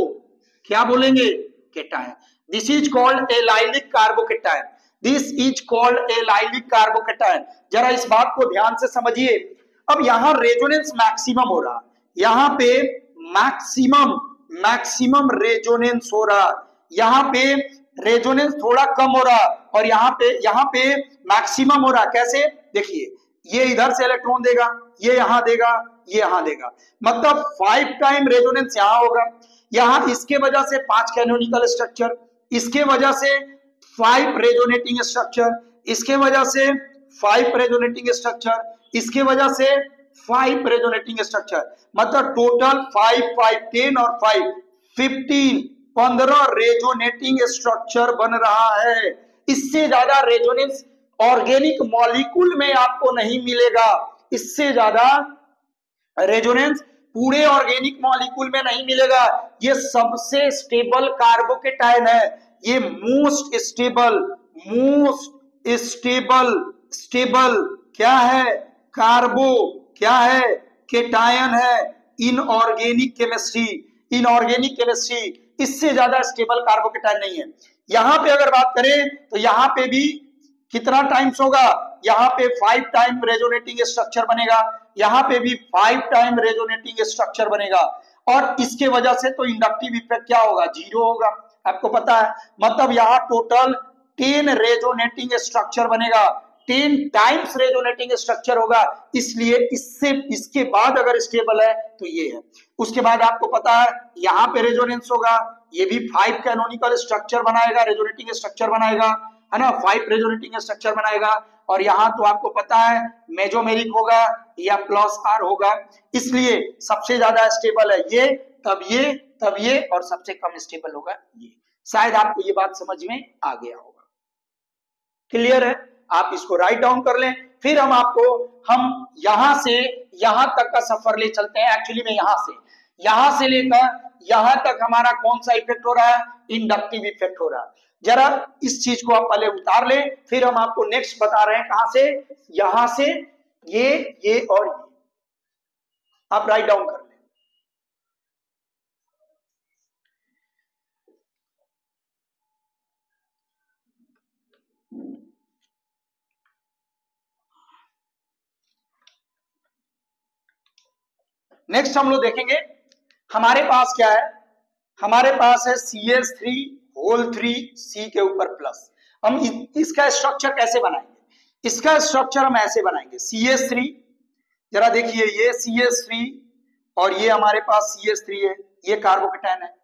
क्या बोलेंगे, cation. This is called allylic carbocation, this is called allylic carbocation. जरा इस बात को ध्यान से समझिए। अब यहां रेजोनेंस मैक्सिमम हो रहा, यहां पे मैक्सिमम रेजोनेंस हो रहा, यहां पे रेजोनेंस थोड़ा कम हो रहा, और यहां पे मैक्सिमम हो रहा। कैसे, देखिए ये इधर से इलेक्ट्रॉन देगा, ये यहां देगा, ये यहां देगा, मतलब 5 टाइम रेजोनेंस यहां होगा। यहां इसके वजह से 5 कैनोनिकल स्ट्रक्चर, इसके वजह से 5 रेजोनेटिंग स्ट्रक्चर, इसके वजह से 5 रेजोनेटिंग स्ट्रक्चर, इसके वजह से 5 रेजोनेटिंग स्ट्रक्चर, मतलब टोटल 5 5 10 और 5 15 15 रेजोनेटिंग स्ट्रक्चर बन रहा है। इससे ज्यादा रेजोनेंस ऑर्गेनिक मॉलिक्यूल में आपको नहीं मिलेगा, इससे ज्यादा रेजोनेंस पूरे ऑर्गेनिक मॉलिक्यूल में नहीं मिलेगा। ये सबसे स्टेबल कार्बोकेटाइन है, ये मोस्ट स्टेबल क्या है, कार्बो क्या है, केटायन है इन ऑर्गेनिक केमिस्ट्री। इससे ज्यादा स्टेबल कार्बोकेटाइन नहीं है। यहां पे अगर बात करें तो यहां पे भी कितना टाइम्स होगा, यहां पे 5 टाइम रेजोनेटिंग स्ट्रक्चर बनेगा, यहां पे भी 5 टाइम रेजोनेटिंग स्ट्रक्चर बनेगा, और इसके वजह से तो इंडक्टिव इफेक्ट क्या होगा, 0 होगा, आपको पता है। मतलब यहां टोटल 10 रेजोनेटिंग स्ट्रक्चर बनेगा, 10 टाइम्स रेजोनेटिंग स्ट्रक्चर होगा, इसलिए इसके बाद अगर स्टेबल है तो ये है। उसके बाद आपको पता है यहां पे रेजोनेंस होगा, ये भी 5 कैनोनिकल स्ट्रक्चर बनाएगा, रेजोनेटिंग स्ट्रक्चर बनाएगा, है ना, 5 रेजोनेटिंग स्ट्रक्चर बनाएगा, और यहां तो आपको पता है मेजोमेरिक होगा या प्लस आर होगा, इसलिए सबसे ज्यादा स्टेबल है ये, तब ये और सबसे कम स्टेबल होगा ये। शायद आपको ये बात समझ में आ गया होगा, क्लियर है। आप इसको राइट डाउन कर लें, फिर हम यहां से यहां तक का सफर ले चलते हैं। एक्चुअली में यहां से लेकर यहां तक हमारा कौन सा इफेक्ट हो रहा है, इंडक्टिव इफेक्ट हो रहा है। जरा इस चीज को आप पहले उतार ले, फिर हम आपको नेक्स्ट बता रहे हैं कहां से, यहां से ये और ये, आप राइट डाउन कर ले। नेक्स्ट हम लोग देखेंगे हमारे पास क्या है, हमारे पास है CH3 होल 3 C के ऊपर प्लस। हम इसका स्ट्रक्चर कैसे बनाएंगे, इसका स्ट्रक्चर हम ऐसे बनाएंगे, CH3, जरा देखिए ये CH3 और ये हमारे पास CH3 है, ये कार्बोकेटाइन है।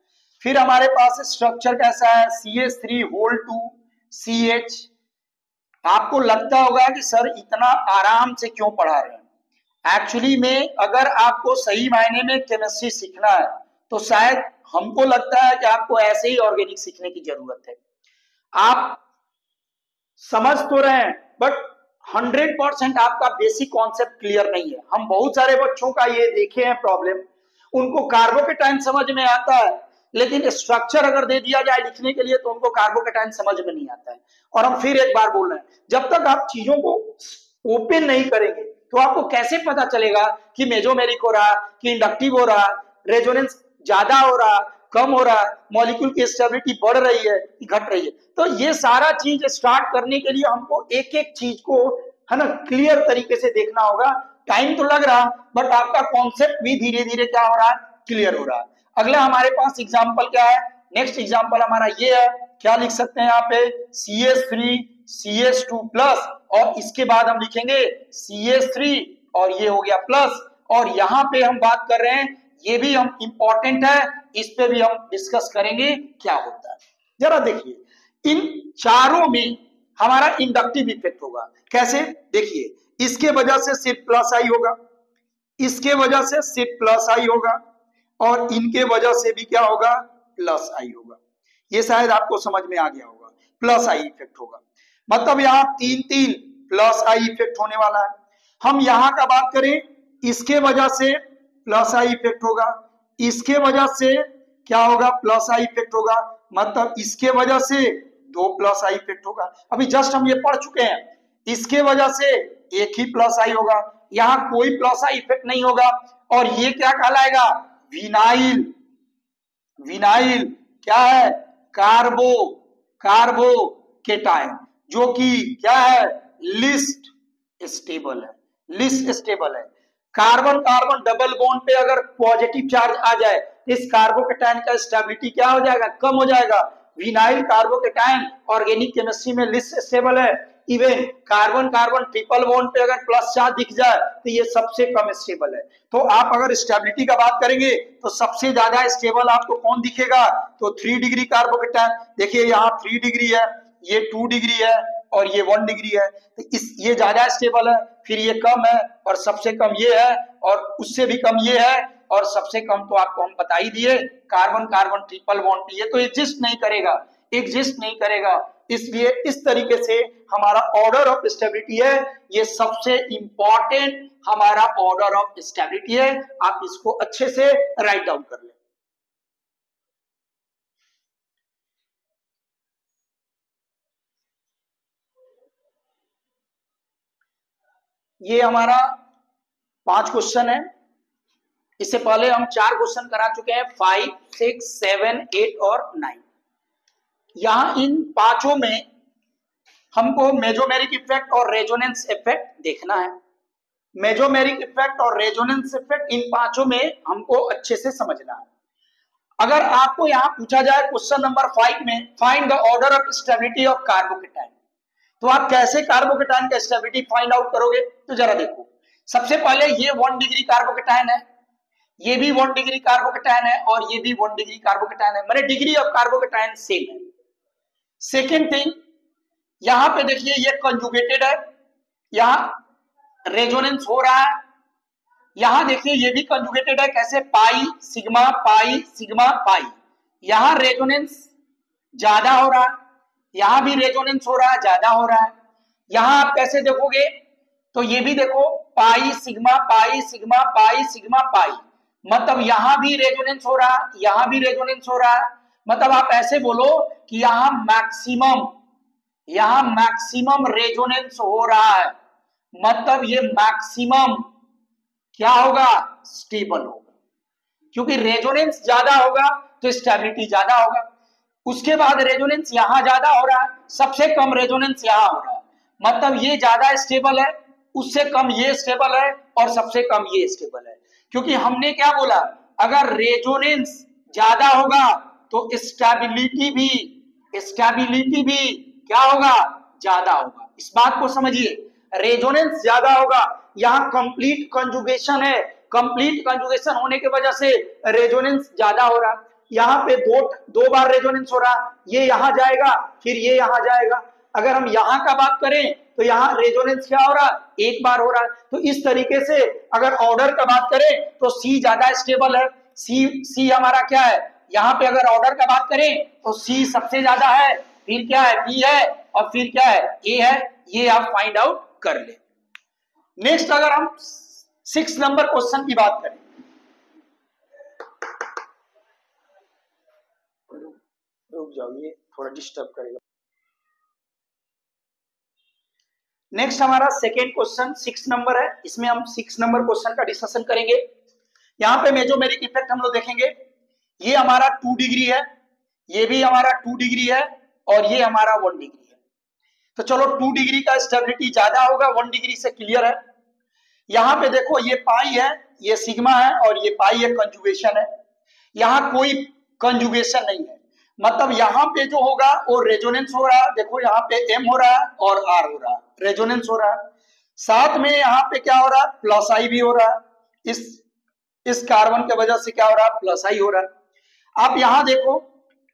फिर हमारे पास स्ट्रक्चर कैसा है, CH3 होल 2 CH। आपको लगता होगा कि सर इतना आराम से क्यों पढ़ा रहे हैं, एक्चुअली में अगर आपको सही मायने में केमिस्ट्री सीखना है तो शायद हमको लगता है कि आपको ऐसे ही ऑर्गेनिक सीखने की जरूरत है। आप समझ तो रहे हैं बट 100% आपका बेसिक कॉन्सेप्ट क्लियर नहीं है। हम बहुत सारे बच्चों का ये देखे हैं प्रॉब्लम, उनको कार्बोकेटाइन समझ में आता है लेकिन स्ट्रक्चर अगर दे दिया जाए लिखने के लिए तो उनको कार्बोकेटाइन समझ में नहीं आता है। और हम फिर एक बार बोल रहे हैं, जब तक आप चीजों को ओपन नहीं करेंगे तो आपको कैसे पता चलेगा कि मेजोमेरिक हो रहा, कि इंडक्टिव हो रहा, रेजोनेंस ज्यादा हो रहा, कम हो रहा, मॉलिक्यूल की स्टेबिलिटी बढ़ रही है कि घट रही है। तो ये सारा चीज स्टार्ट करने के लिए हमको एक एक चीज को, है ना, क्लियर तरीके से देखना होगा। टाइम तो लग रहा बट आपका कॉन्सेप्ट भी धीरे धीरे क्या हो रहा है, क्लियर हो रहा है। अगला हमारे पास एग्जाम्पल क्या है, नेक्स्ट एग्जाम्पल हमारा ये है, क्या लिख सकते हैं यहाँ पे, CH3 CH2 प्लस, और इसके बाद हम लिखेंगे CH3 और ये हो गया प्लस, और यहाँ पे हम बात कर रहे हैं ये भी हम इंपॉर्टेंट है, इस पे भी हम डिस्कस करेंगे क्या होता है। जरा देखिए इन चारों में हमारा इंडक्टिव इफेक्ट होगा। कैसे? देखिए इसके वजह से सिर्फ प्लस आई होगा, इसके वजह से सिर्फ प्लस आई होगा, और इनके वजह से भी क्या होगा? प्लस आई होगा। ये शायद आपको समझ में आ गया होगा, प्लस आई इफेक्ट होगा। मतलब यहाँ तीन तीन प्लस आई इफेक्ट होने वाला है। हम यहाँ का बात करें, इसके वजह से प्लस आई इफेक्ट होगा, इसके वजह से क्या होगा? प्लस आई इफेक्ट होगा। मतलब इसके वजह से दो प्लस आई इफेक्ट होगा। अभी जस्ट हम ये पढ़ चुके हैं, इसके वजह से एक ही प्लस आई होगा, यहाँ कोई प्लस आई इफेक्ट नहीं होगा। और ये क्या कहलाएगा? विनाइल। विनाइल क्या है? कार्बो कार्बोकेटायन, जो कि क्या है? लिस्ट स्टेबल है, लिस्ट स्टेबल है। कार्बन कार्बन डबल बॉन्ड पे अगर पॉजिटिव चार्ज आ जाए, इस कार्बोकेटायन का स्टेबिलिटी क्या हो जाएगा? कम हो जाएगा। विनाइल कार्बोकेटायन ऑर्गेनिक केमिस्ट्री में लिस्ट स्टेबल है। Even carbon carbon triple bond पे अगर प्लस चार्ज दिख जाए तो ये सबसे कम स्टेबल है। तो आप अगर स्टेबिलिटी का बात करेंगे तो सबसे ज्यादा स्टेबल आपको कौन दिखेगा? तो 3 डिग्री कार्बोकेटायन। देखिए यहाँ 3 डिग्री है, ये 2 डिग्री है, और ये 1 डिग्री है। तो ये ज्यादा स्टेबल है, फिर ये कम है, और सबसे कम ये है, और उससे भी कम ये है, और सबसे कम तो आपको हम बता ही दिए कार्बन कार्बन ट्रिपल बॉन्ड। ये तो एग्जिस्ट नहीं करेगा, एग्जिस्ट नहीं करेगा। इसलिए इस तरीके से हमारा ऑर्डर ऑफ स्टेबिलिटी है, ये सबसे इंपॉर्टेंट हमारा ऑर्डर ऑफ स्टेबिलिटी है। आप इसको अच्छे से राइट डाउन कर लें। ये हमारा 5 क्वेश्चन है। इससे पहले हम 4 क्वेश्चन करा चुके हैं, 5, 6, 7, 8 और 9। यहां इन पांचों में हमको मेसोमेरिक इफेक्ट और रेजोनेंस इफेक्ट देखना है। मेसोमेरिक इफेक्ट और रेजोनेंस इफेक्ट इन पांचों में हमको अच्छे से समझना है। अगर आपको यहां पूछा जाए क्वेश्चन नंबर 5 में, find the order of stability of carbocation, तो आप कैसे कार्बोकेटायन का स्टेबिलिटी फाइंड आउट करोगे? तो जरा देखो, सबसे पहले ये 1 डिग्री कार्बोकेटायन है, ये भी 1 डिग्री कार्बोकेटायन है, और ये भी 1 डिग्री कार्बोकेटायन है, माने डिग्री ऑफ कार्बोकेटायन सेम है। सेकेंड थिंग, यहां पे देखिए ये कंजुगेटेड है, यहां रेजोनेंस हो रहा है। यहां देखिए ये भी कंजुगेटेड है, कैसे? Pi sigma pi sigma pi. यहां रेजोनेंस ज्यादा हो रहा है, यहां भी रेजोनेंस हो रहा है, ज्यादा हो रहा है। यहां आप कैसे देखोगे? तो ये भी देखो, pi sigma pi sigma pi sigma pi. मतलब यहां भी रेजोनेंस हो रहा है, यहां भी रेजोनेंस हो रहा है। मतलब आप ऐसे बोलो कि यहां मैक्सिमम रेजोनेंस हो रहा है। मतलब ये मैक्सिमम क्या होगा? स्टेबल होगा, क्योंकि रेजोनेंस ज्यादा होगा तो स्टेबिलिटी ज्यादा होगा। उसके बाद रेजोनेंस यहां ज्यादा हो रहा है, सबसे कम रेजोनेंस यहां हो रहा है। मतलब ये ज्यादा स्टेबल है, उससे कम ये स्टेबल है, और सबसे कम ये स्टेबल है। क्योंकि हमने क्या बोला? अगर रेजोनेंस ज्यादा होगा तो स्टेबिलिटी भी क्या होगा? ज्यादा होगा। इस बात को समझिए, रेजोनेंस ज्यादा होगा, यहाँ कंप्लीट कंजुगेशन है, कंप्लीट कंजुगेशन होने की वजह से रेजोनेंस ज्यादा हो रहा। यहाँ पे दो बार रेजोनेंस हो रहा, ये यहाँ जाएगा, फिर ये यहाँ जाएगा। अगर हम यहाँ का बात करें तो यहाँ रेजोनेंस क्या हो रहा? एक बार हो रहा है। तो इस तरीके से अगर ऑर्डर का बात करें तो सी ज्यादा स्टेबल है। सी हमारा क्या है? यहाँ पे अगर ऑर्डर का बात करें तो सी सबसे ज्यादा है, फिर क्या है? बी है, और फिर क्या है? ए है। ये आप फाइंड आउट कर ले। नेक्स्ट अगर हम 6 नंबर क्वेश्चन की बात करें, रुक जाओ, ये थोड़ा डिस्टर्ब करेगा। नेक्स्ट हमारा सेकेंड क्वेश्चन 6 नंबर है, इसमें हम 6 नंबर क्वेश्चन का डिस्कशन करेंगे। यहाँ पे मेसोमेरिक इफेक्ट हम लोग देखेंगे। ये हमारा 2 डिग्री है, ये भी हमारा 2 डिग्री है, और ये हमारा 1 डिग्री है। तो चलो 2 डिग्री का स्टेबिलिटी ज्यादा होगा 1 डिग्री से, क्लियर है। यहाँ पे देखो ये पाई है, ये सिग्मा है, और ये पाई है, कंजुगेशन है। यहाँ कोई कंजुगेशन नहीं है, मतलब यहाँ पे जो होगा वो रेजोनेंस हो रहा है। देखो यहाँ पे एम हो रहा है और आर हो रहा है, रेजोनेंस हो रहा है। साथ में यहाँ पे क्या हो रहा है? प्लस आई भी हो रहा है। इस इस कार्बन के वजह से क्या हो रहा है, प्लस आई हो रहा है। अब यहां देखो,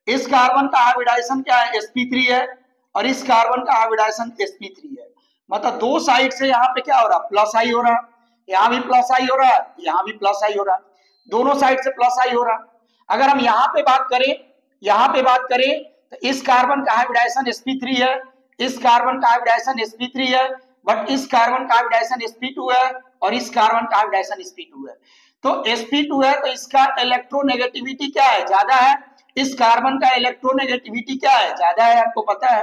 इस कार्बन का हाइब्रिडाइजेशन क्या है, sp3 है, और इस कार्बन का हाइब्रिडाइजेशन sp3 है। मतलब दो साइड से यहाँ पे क्या हो रहा है, प्लस आई हो रहा है, यहाँ भी प्लस आई हो रहा है, यहाँ भी प्लस आई हो रहा है, दोनों साइड से प्लस आई हो रहा है। अगर हम यहाँ पे बात करें, यहाँ पे बात करें तो इस कार्बन का हाइब्रिडाइजेशन sp3 है, इस कार्बन का हाइब्रिडाइजेशन sp3 है, बट इस कार्बन का हाइब्रिडाइजेशन sp2 है, और इस कार्बन का हाइब्रिडाइजेशन sp2 है। तो sp2 है तो इसका इलेक्ट्रोनेगेटिविटी क्या है, ज्यादा है। इस कार्बन का इलेक्ट्रोनेगेटिविटी क्या है, ज्यादा है, आपको पता है।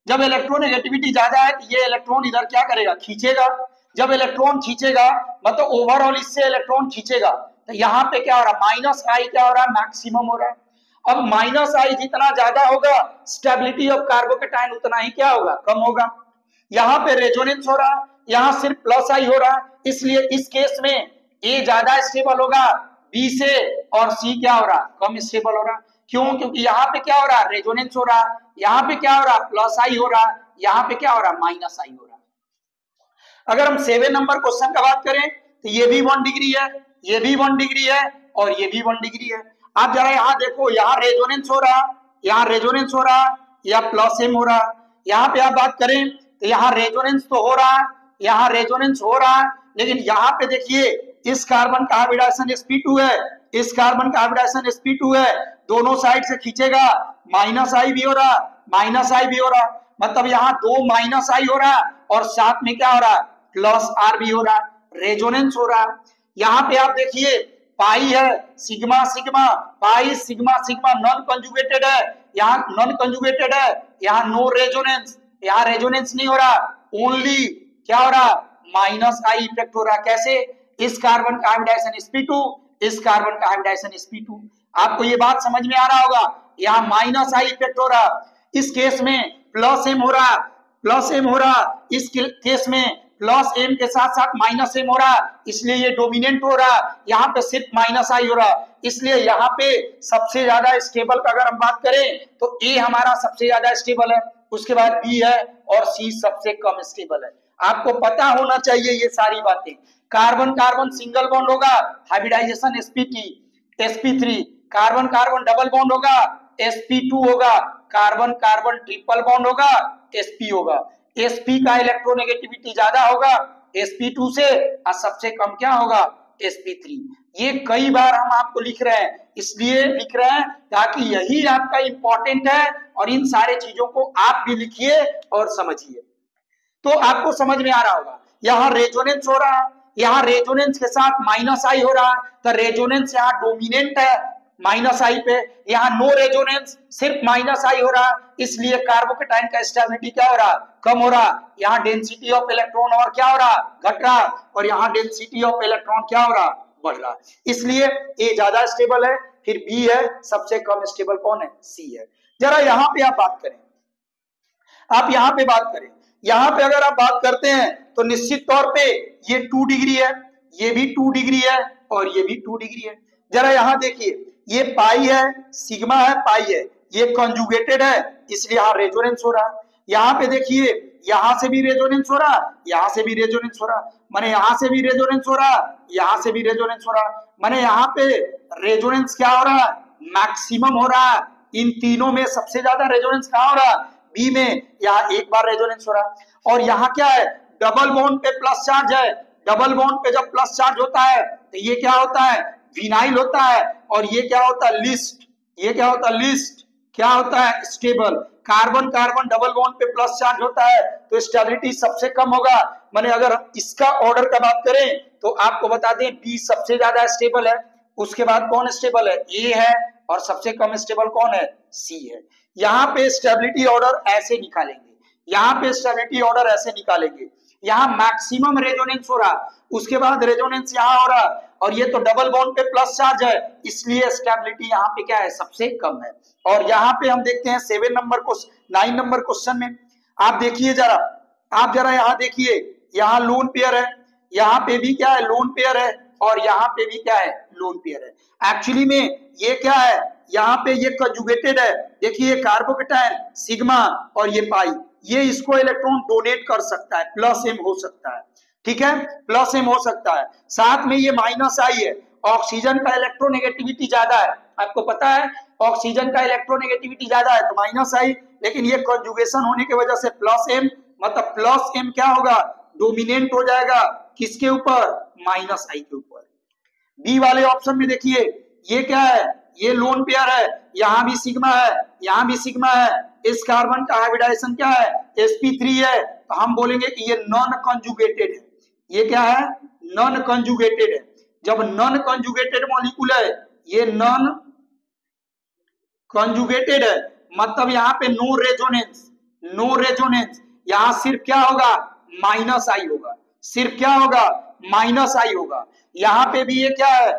जब इलेक्ट्रोनेगेटिविटी ज्यादा है तो ये इलेक्ट्रॉन इधर क्या करेगा, खींचेगा। जब इलेक्ट्रॉन खींचेगा मतलब ओवरऑल इससे इलेक्ट्रॉन खींचेगा, तो यहाँ पे क्या हो रहा है, माइनस आई क्या हो रहा है, मैक्सिमम हो रहा है। अब माइनस आई जितना ज्यादा होगा, स्टेबिलिटी ऑफ कार्बोकेटाइन उतना ही क्या होगा, कम होगा। यहाँ पे रेजोनेंस हो रहा है, यहाँ सिर्फ प्लस आई हो रहा है, इसलिए इस केस में ए ज्यादा स्टेबल होगा बी से, और सी क्या हो रहा है, कम स्टेबल हो रहा है। क्यों, क्योंकि यहाँ पे क्या हो रहा है, रेजोनेंस हो रहा है, यहाँ पे क्या हो रहा है, प्लस आई हो रहा है, यहाँ पे क्या हो रहा है, माइनस आई हो रहा है। अगर हम 7 नंबर क्वेश्चन का बात करें तो ये भी 1 डिग्री है, ये भी 1 डिग्री है, और ये भी 1 डिग्री है। आप जरा यहाँ देखो, यहाँ रेजोनेंस हो रहा, यहाँ रेजोनेंस हो रहा, या प्लस एम हो रहा। यहाँ पे आप बात करें तो यहाँ रेजोनेंस तो हो रहा है, यहाँ रेजोनेंस हो रहा है, लेकिन यहाँ पे देखिए इस कार्बन का हाइब्रिडाइजेशन sp2 है, इस कार्बन का हाइब्रिडाइजेशन sp2 है, दोनों साइड से खींचेगा, माइनस आई भी हो रहा, माइनस आई भी हो रहा, मतलब यहाँ दो माइनस आई हो रहा और साथ में क्या हो रहा, प्लस आर भी हो रहा, रेजोनेंस हो रहा। यहाँ पे आप देखिए पाई है, sigma sigma, pi sigma sigma non conjugated है, यहाँ नॉन कंजुगेटेड है, यहाँ नो रेजोनेंस, यहाँ रेजोनेंस नहीं हो रहा, ओनली क्या हो रहा, माइनस आई इफेक्ट हो रहा। कैसे, इस कार्बन का हाइब्रिडाइजेशन sp2, इस कार्बन का हाइब्रिडाइजेशन sp2। आपको ये बात समझ में आ रहा होगा, यहाँ माइनस आई इफेक्ट हो रहा, इस केस में प्लस एम हो रहा, प्लस एम हो रहा, इस केस में प्लस एम के साथ साथ माइनस एम हो रहा, इसलिए ये डोमिनेंट हो रहा, यहाँ पे सिर्फ माइनस आई हो रहा, इसलिए यहाँ पे सबसे ज्यादा स्टेबल का अगर हम बात करें तो ए हमारा सबसे ज्यादा स्टेबल है, उसके बाद बी है, और सी सबसे कम स्टेबल है। आपको पता होना चाहिए ये सारी बातें। कार्बन कार्बन सिंगल बॉन्ड होगा, hybridisation sp3, carbon carbon double bond होगा, sp2 होगा, कार्बन कार्बन ट्रिपल बॉन्ड होगा, sp होगा। sp का इलेक्ट्रोनेगेटिविटी ज्यादा होगा sp2 से, और सबसे कम क्या होगा, sp3। ये कई बार हम आपको लिख रहे हैं, इसलिए लिख रहे हैं ताकि यही आपका इंपॉर्टेंट है, और इन सारे चीजों को आप भी लिखिए और समझिए, तो आपको समझ में आ रहा होगा। यहाँ रेजोनेंस हो रहा, यहाँ रेजोनेंस के साथ माइनस आई हो रहा, तो रेजोनेंस यहाँ डोमिनेंट है माइनस आई पे, यहाँ नो रेजोनेंस, सिर्फ माइनस आई हो रहा, इसलिए कार्बोकेटाइन का स्टेबिलिटी क्या हो रहा, कम हो रहा। यहाँ डेंसिटी ऑफ इलेक्ट्रॉन और क्या हो रहा, घट रहा, और यहाँ डेंसिटी ऑफ इलेक्ट्रॉन क्या हो रहा, बढ़ रहा। इसलिए ए ज्यादा स्टेबल है, फिर बी है, सबसे कम स्टेबल कौन है, सी है। जरा यहाँ पे आप बात करें, आप यहाँ पे बात करें, यहाँ पे अगर आप बात करते हैं तो निश्चित तौर पे ये 2 डिग्री है, ये भी 2 डिग्री है, और ये भी 2 डिग्री है। जरा यहाँ देखिए, ये पाई है, सिग्मा है, पाई है, ये कंजुगेटेड है, इसलिए यहाँ रेजोनेंस हो रहा। यहाँ पे देखिए, यहाँ से भी रेजोनेंस हो रहा, यहाँ से भी रेजोनेंस हो रहा, माने यहाँ से भी रेजोनेंस हो रहा, यहाँ से भी रेजोनेंस हो रहा, माने यहाँ पे रेजोनेंस क्या हो रहा, मैक्सिमम हो रहा। इन तीनों में सबसे ज्यादा रेजोनेंस कहाँ हो रहा, बी में, यहाँ एक बार रेजोनेंस हो रहा। और यहाँ क्या है, डबल बॉन्ड पे प्लस चार्ज है, डबल बॉन्ड पे जब प्लस चार्ज होता है तो ये क्या होता है, विनाइल होता है, और ये क्या होता है, लिस्ट, ये क्या होता है, लिस्ट, क्या होता है, stable. Carbon carbon double bond पे प्लस चार्ज होता है तो स्टेबिलिटी सबसे कम होगा। माने अगर इसका ऑर्डर का बात करें तो आपको बता दें बी सबसे ज्यादा स्टेबल है, उसके बाद कौन स्टेबल है, ए है, और सबसे कम स्टेबल कौन है, सी है। यहाँ पे स्टेबिलिटी ऑर्डर ऐसे निकालेंगे, यहाँ पे स्टेबिलिटी ऑर्डर ऐसे निकालेंगे, यहाँ मैक्सिमम रेजोनेंस हो रहा, उसके बाद रेजोनेंस यहाँ हो रहा, और ये तो डबल बॉन्ड पे प्लस चार्ज है, इसलिए स्टेबिलिटी यहाँ पे क्या है, सबसे कम है। और यहाँ पे हम देखते हैं 7 नंबर को 9 नंबर क्वेश्चन में, आप देखिए जरा, आप जरा यहाँ देखिए, यहाँ लोन पेयर है, यहाँ पे भी क्या है, लोन पेयर है, और यहाँ पे भी क्या है, लोन पेयर है। एक्चुअली में ये क्या है, यहाँ पे ये कंजुगेटेड है, देखिए कार्बोकेटाइन सिग्मा और ये पाई, ये इसको इलेक्ट्रॉन डोनेट कर सकता है, प्लस एम हो सकता है, ठीक है, प्लस एम हो सकता है, साथ में ये माइनस आई है, ऑक्सीजन का इलेक्ट्रोनेगेटिविटी ज्यादा है, आपको पता है ऑक्सीजन का इलेक्ट्रोनेगेटिविटी ज्यादा है तो माइनस आई, लेकिन ये कंजुगेशन होने की वजह से प्लस एम, मतलब प्लस एम क्या होगा, डोमिनेंट हो जाएगा किसके ऊपर, माइनस आई के ऊपर। बी वाले ऑप्शन में देखिए ये क्या है, ये लोन पेयर है, यहां भी सिग्मा है, यहां भी सिग्मा है, इस कार्बन का हाइब्रिडाइजेशन क्या है, sp3 है, तो हम बोलेंगे कि ये नॉन कंजुगेटेड है। ये क्या है, नॉन कंजुगेटेड है। जब नॉन कंजुगेटेड मॉलिक्यूल है, ये नॉन कंजुगेटेड है, मतलब यहाँ पे नो रेजोनेंस, नो रेजोनेंस, यहां सिर्फ क्या होगा, माइनस आई होगा, सिर्फ क्या होगा, माइनस आई होगा। यहाँ पे भी ये क्या है,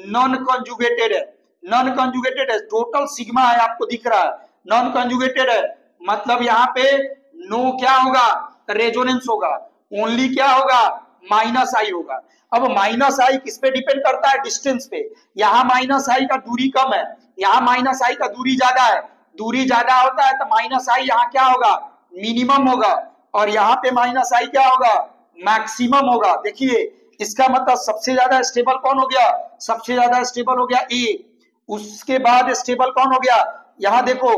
नॉन कंजुगेटेड है, नॉन कंजुगेटेड है, टोटल सिग्मा है, आपको दिख रहा है, नॉन कंजुगेटेड है, मतलब यहाँ पे नो क्या होगा, रेजोनेंस होगा, ओनली क्या होगा, माइनस आई होगा। अब माइनस आई किस पे डिपेंड करता है, डिस्टेंस पे। यहाँ माइनस आई का दूरी कम है, यहाँ माइनस आई का दूरी ज्यादा है, दूरी ज्यादा होता है तो माइनस आई यहाँ क्या होगा, मिनिमम होगा, और यहाँ पे माइनस आई क्या होगा, मैक्सिमम होगा। देखिए इसका मतलब सबसे ज्यादा स्टेबल कौन हो गया, सबसे ज्यादा स्टेबल हो गया ए, उसके बाद स्टेबल कौन हो गया, यहाँ देखो,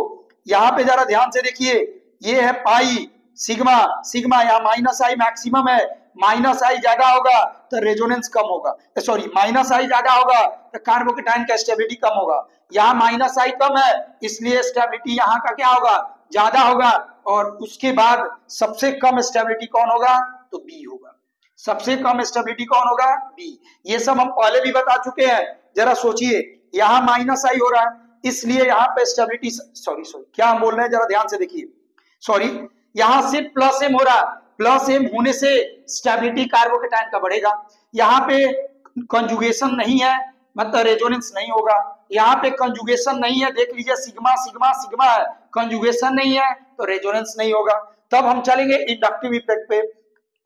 यहाँ पे जरा ध्यान से देखिए, ये है पाई सिग्मा, सिग्मा यहाँ माइनस आई मैक्सिमम है, माइनस आई ज्यादा होगा तो रेजोनेंस कम होगा, सॉरी माइनस आई ज्यादा होगा तो कार्बोकेटाइन का स्टेबिलिटी कम होगा। यहाँ माइनस आई कम है इसलिए स्टेबिलिटी यहाँ का क्या होगा, ज्यादा होगा, और उसके बाद सबसे कम स्टेबिलिटी कौन होगा, तो बी होगा, सबसे कम स्टेबिलिटी कौन होगा, बी। ये सब हम पहले भी बता चुके हैं, जरा सोचिए, यहाँ माइनस आई हो रहा है इसलिए यहाँ पे स्टेबिलिटी, सॉरी क्या हम बोल रहे हैं, जरा ध्यान से देखिए, सॉरी यहाँ सिर्फ प्लस एम हो रहा है, प्लस एम होने से स्टेबिलिटी कार्बोकेटाइन का बढ़ेगा। यहाँ पे कंजुगेशन नहीं है मतलब रेजोनेंस नहीं होगा, यहाँ पे कंजुगेशन नहीं है, देख लीजिए सिग्मा सिग्मा सिग्मा है, कंजुगेशन नहीं है तो रेजोनेंस नहीं होगा। तब हम चलेंगे इंडक्टिव इफेक्ट पे,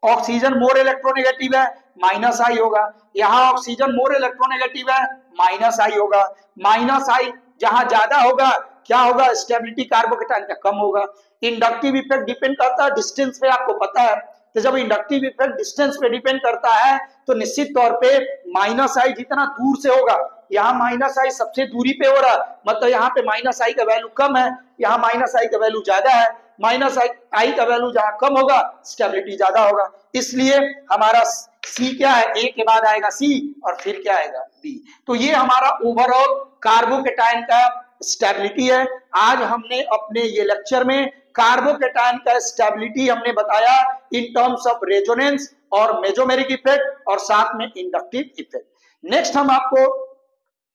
ऑक्सीजन मोर इलेक्ट्रोनेगेटिव है, माइनस आई होगा, यहाँ ऑक्सीजन मोर इलेक्ट्रोनेगेटिव है, माइनस आई होगा, माइनस आई जहां ज्यादा होगा क्या होगा, स्टेबिलिटी कार्बोकेटाइन का कम होगा। इंडक्टिव इफेक्ट डिपेंड करता है डिस्टेंस पे, आपको पता है, तो जब इंडक्टिव इफेक्ट डिस्टेंस पे डिपेंड करता है तो निश्चित तौर पे माइनस आई जितना दूर से होगा, यहाँ माइनस आई सबसे दूरी पे हो रहा मतलब यहाँ पे माइनस आई का वैल्यू कम है, यहाँ माइनस आई का वैल्यू ज्यादा है, माइनस आई का वैल्यू जहां कम होगा स्टेबिलिटी ज्यादा होगा, इसलिए हमारा सी क्या है, ए के बाद आएगा सी और फिर क्या आएगा, बी। तो ये हमारा ओवरऑल कार्बोकेटाइन का स्टेबिलिटी है। आज हमने अपने ये लेक्चर में कार्बोकेटाइन का स्टेबिलिटी हमने बताया इन टर्म्स ऑफ रेजोनेंस और मेसोमेरिक इफेक्ट और साथ में इंडक्टिव इफेक्ट। नेक्स्ट हम आपको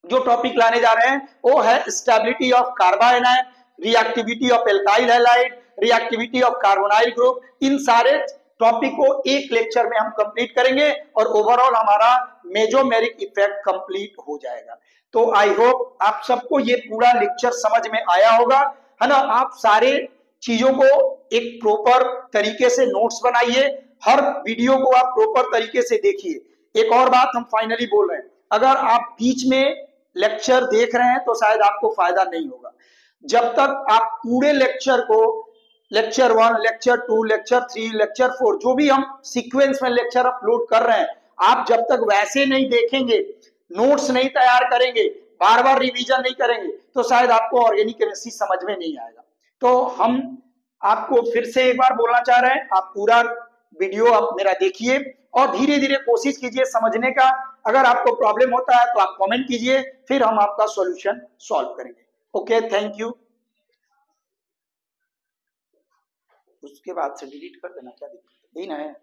जो टॉपिक लाने जा रहे हैं वो है stability of carbanion, reactivity of alkyl halide, reactivity of carbonyl group. इन सारे टॉपिक को एक लेक्चर में हम कंप्लीट करेंगे और ओवरऑल हमारा मेसोमेरिक इफेक्ट कंप्लीट हो जाएगा। तो आई होप आप सबको ये पूरा लेक्चर समझ में आया होगा, है ना। आप सारे चीजों को एक प्रॉपर तरीके से नोट्स बनाइए, हर वीडियो को आप प्रॉपर तरीके से देखिए। एक और बात हम फाइनली बोल रहे हैं, अगर आप बीच में लेक्चर देख रहे हैं तो शायद आपको फायदा नहीं होगा। जब तक आप पूरे लेक्चर को लेक्चर 1, लेक्चर 2, लेक्चर 3, लेक्चर 4 जो भी हम सीक्वेंस में लेक्चर अपलोड कर रहे हैं, आप जब तक वैसे नहीं देखेंगे, नोट्स नहीं तैयार करेंगे, बार बार रिवीजन नहीं करेंगे तो शायद आपको ऑर्गेनिक केमिस्ट्री समझ में नहीं आएगा। तो हम आपको फिर से एक बार बोलना चाह रहे हैं, आप पूरा वीडियो आप मेरा देखिए और धीरे धीरे कोशिश कीजिए समझने का। अगर आपको प्रॉब्लम होता है तो आप कमेंट कीजिए, फिर हम आपका सॉल्यूशन सॉल्व करेंगे। Okay, thank you. उसके बाद से डिलीट कर देना, क्या दिक्कत है, यही ना है।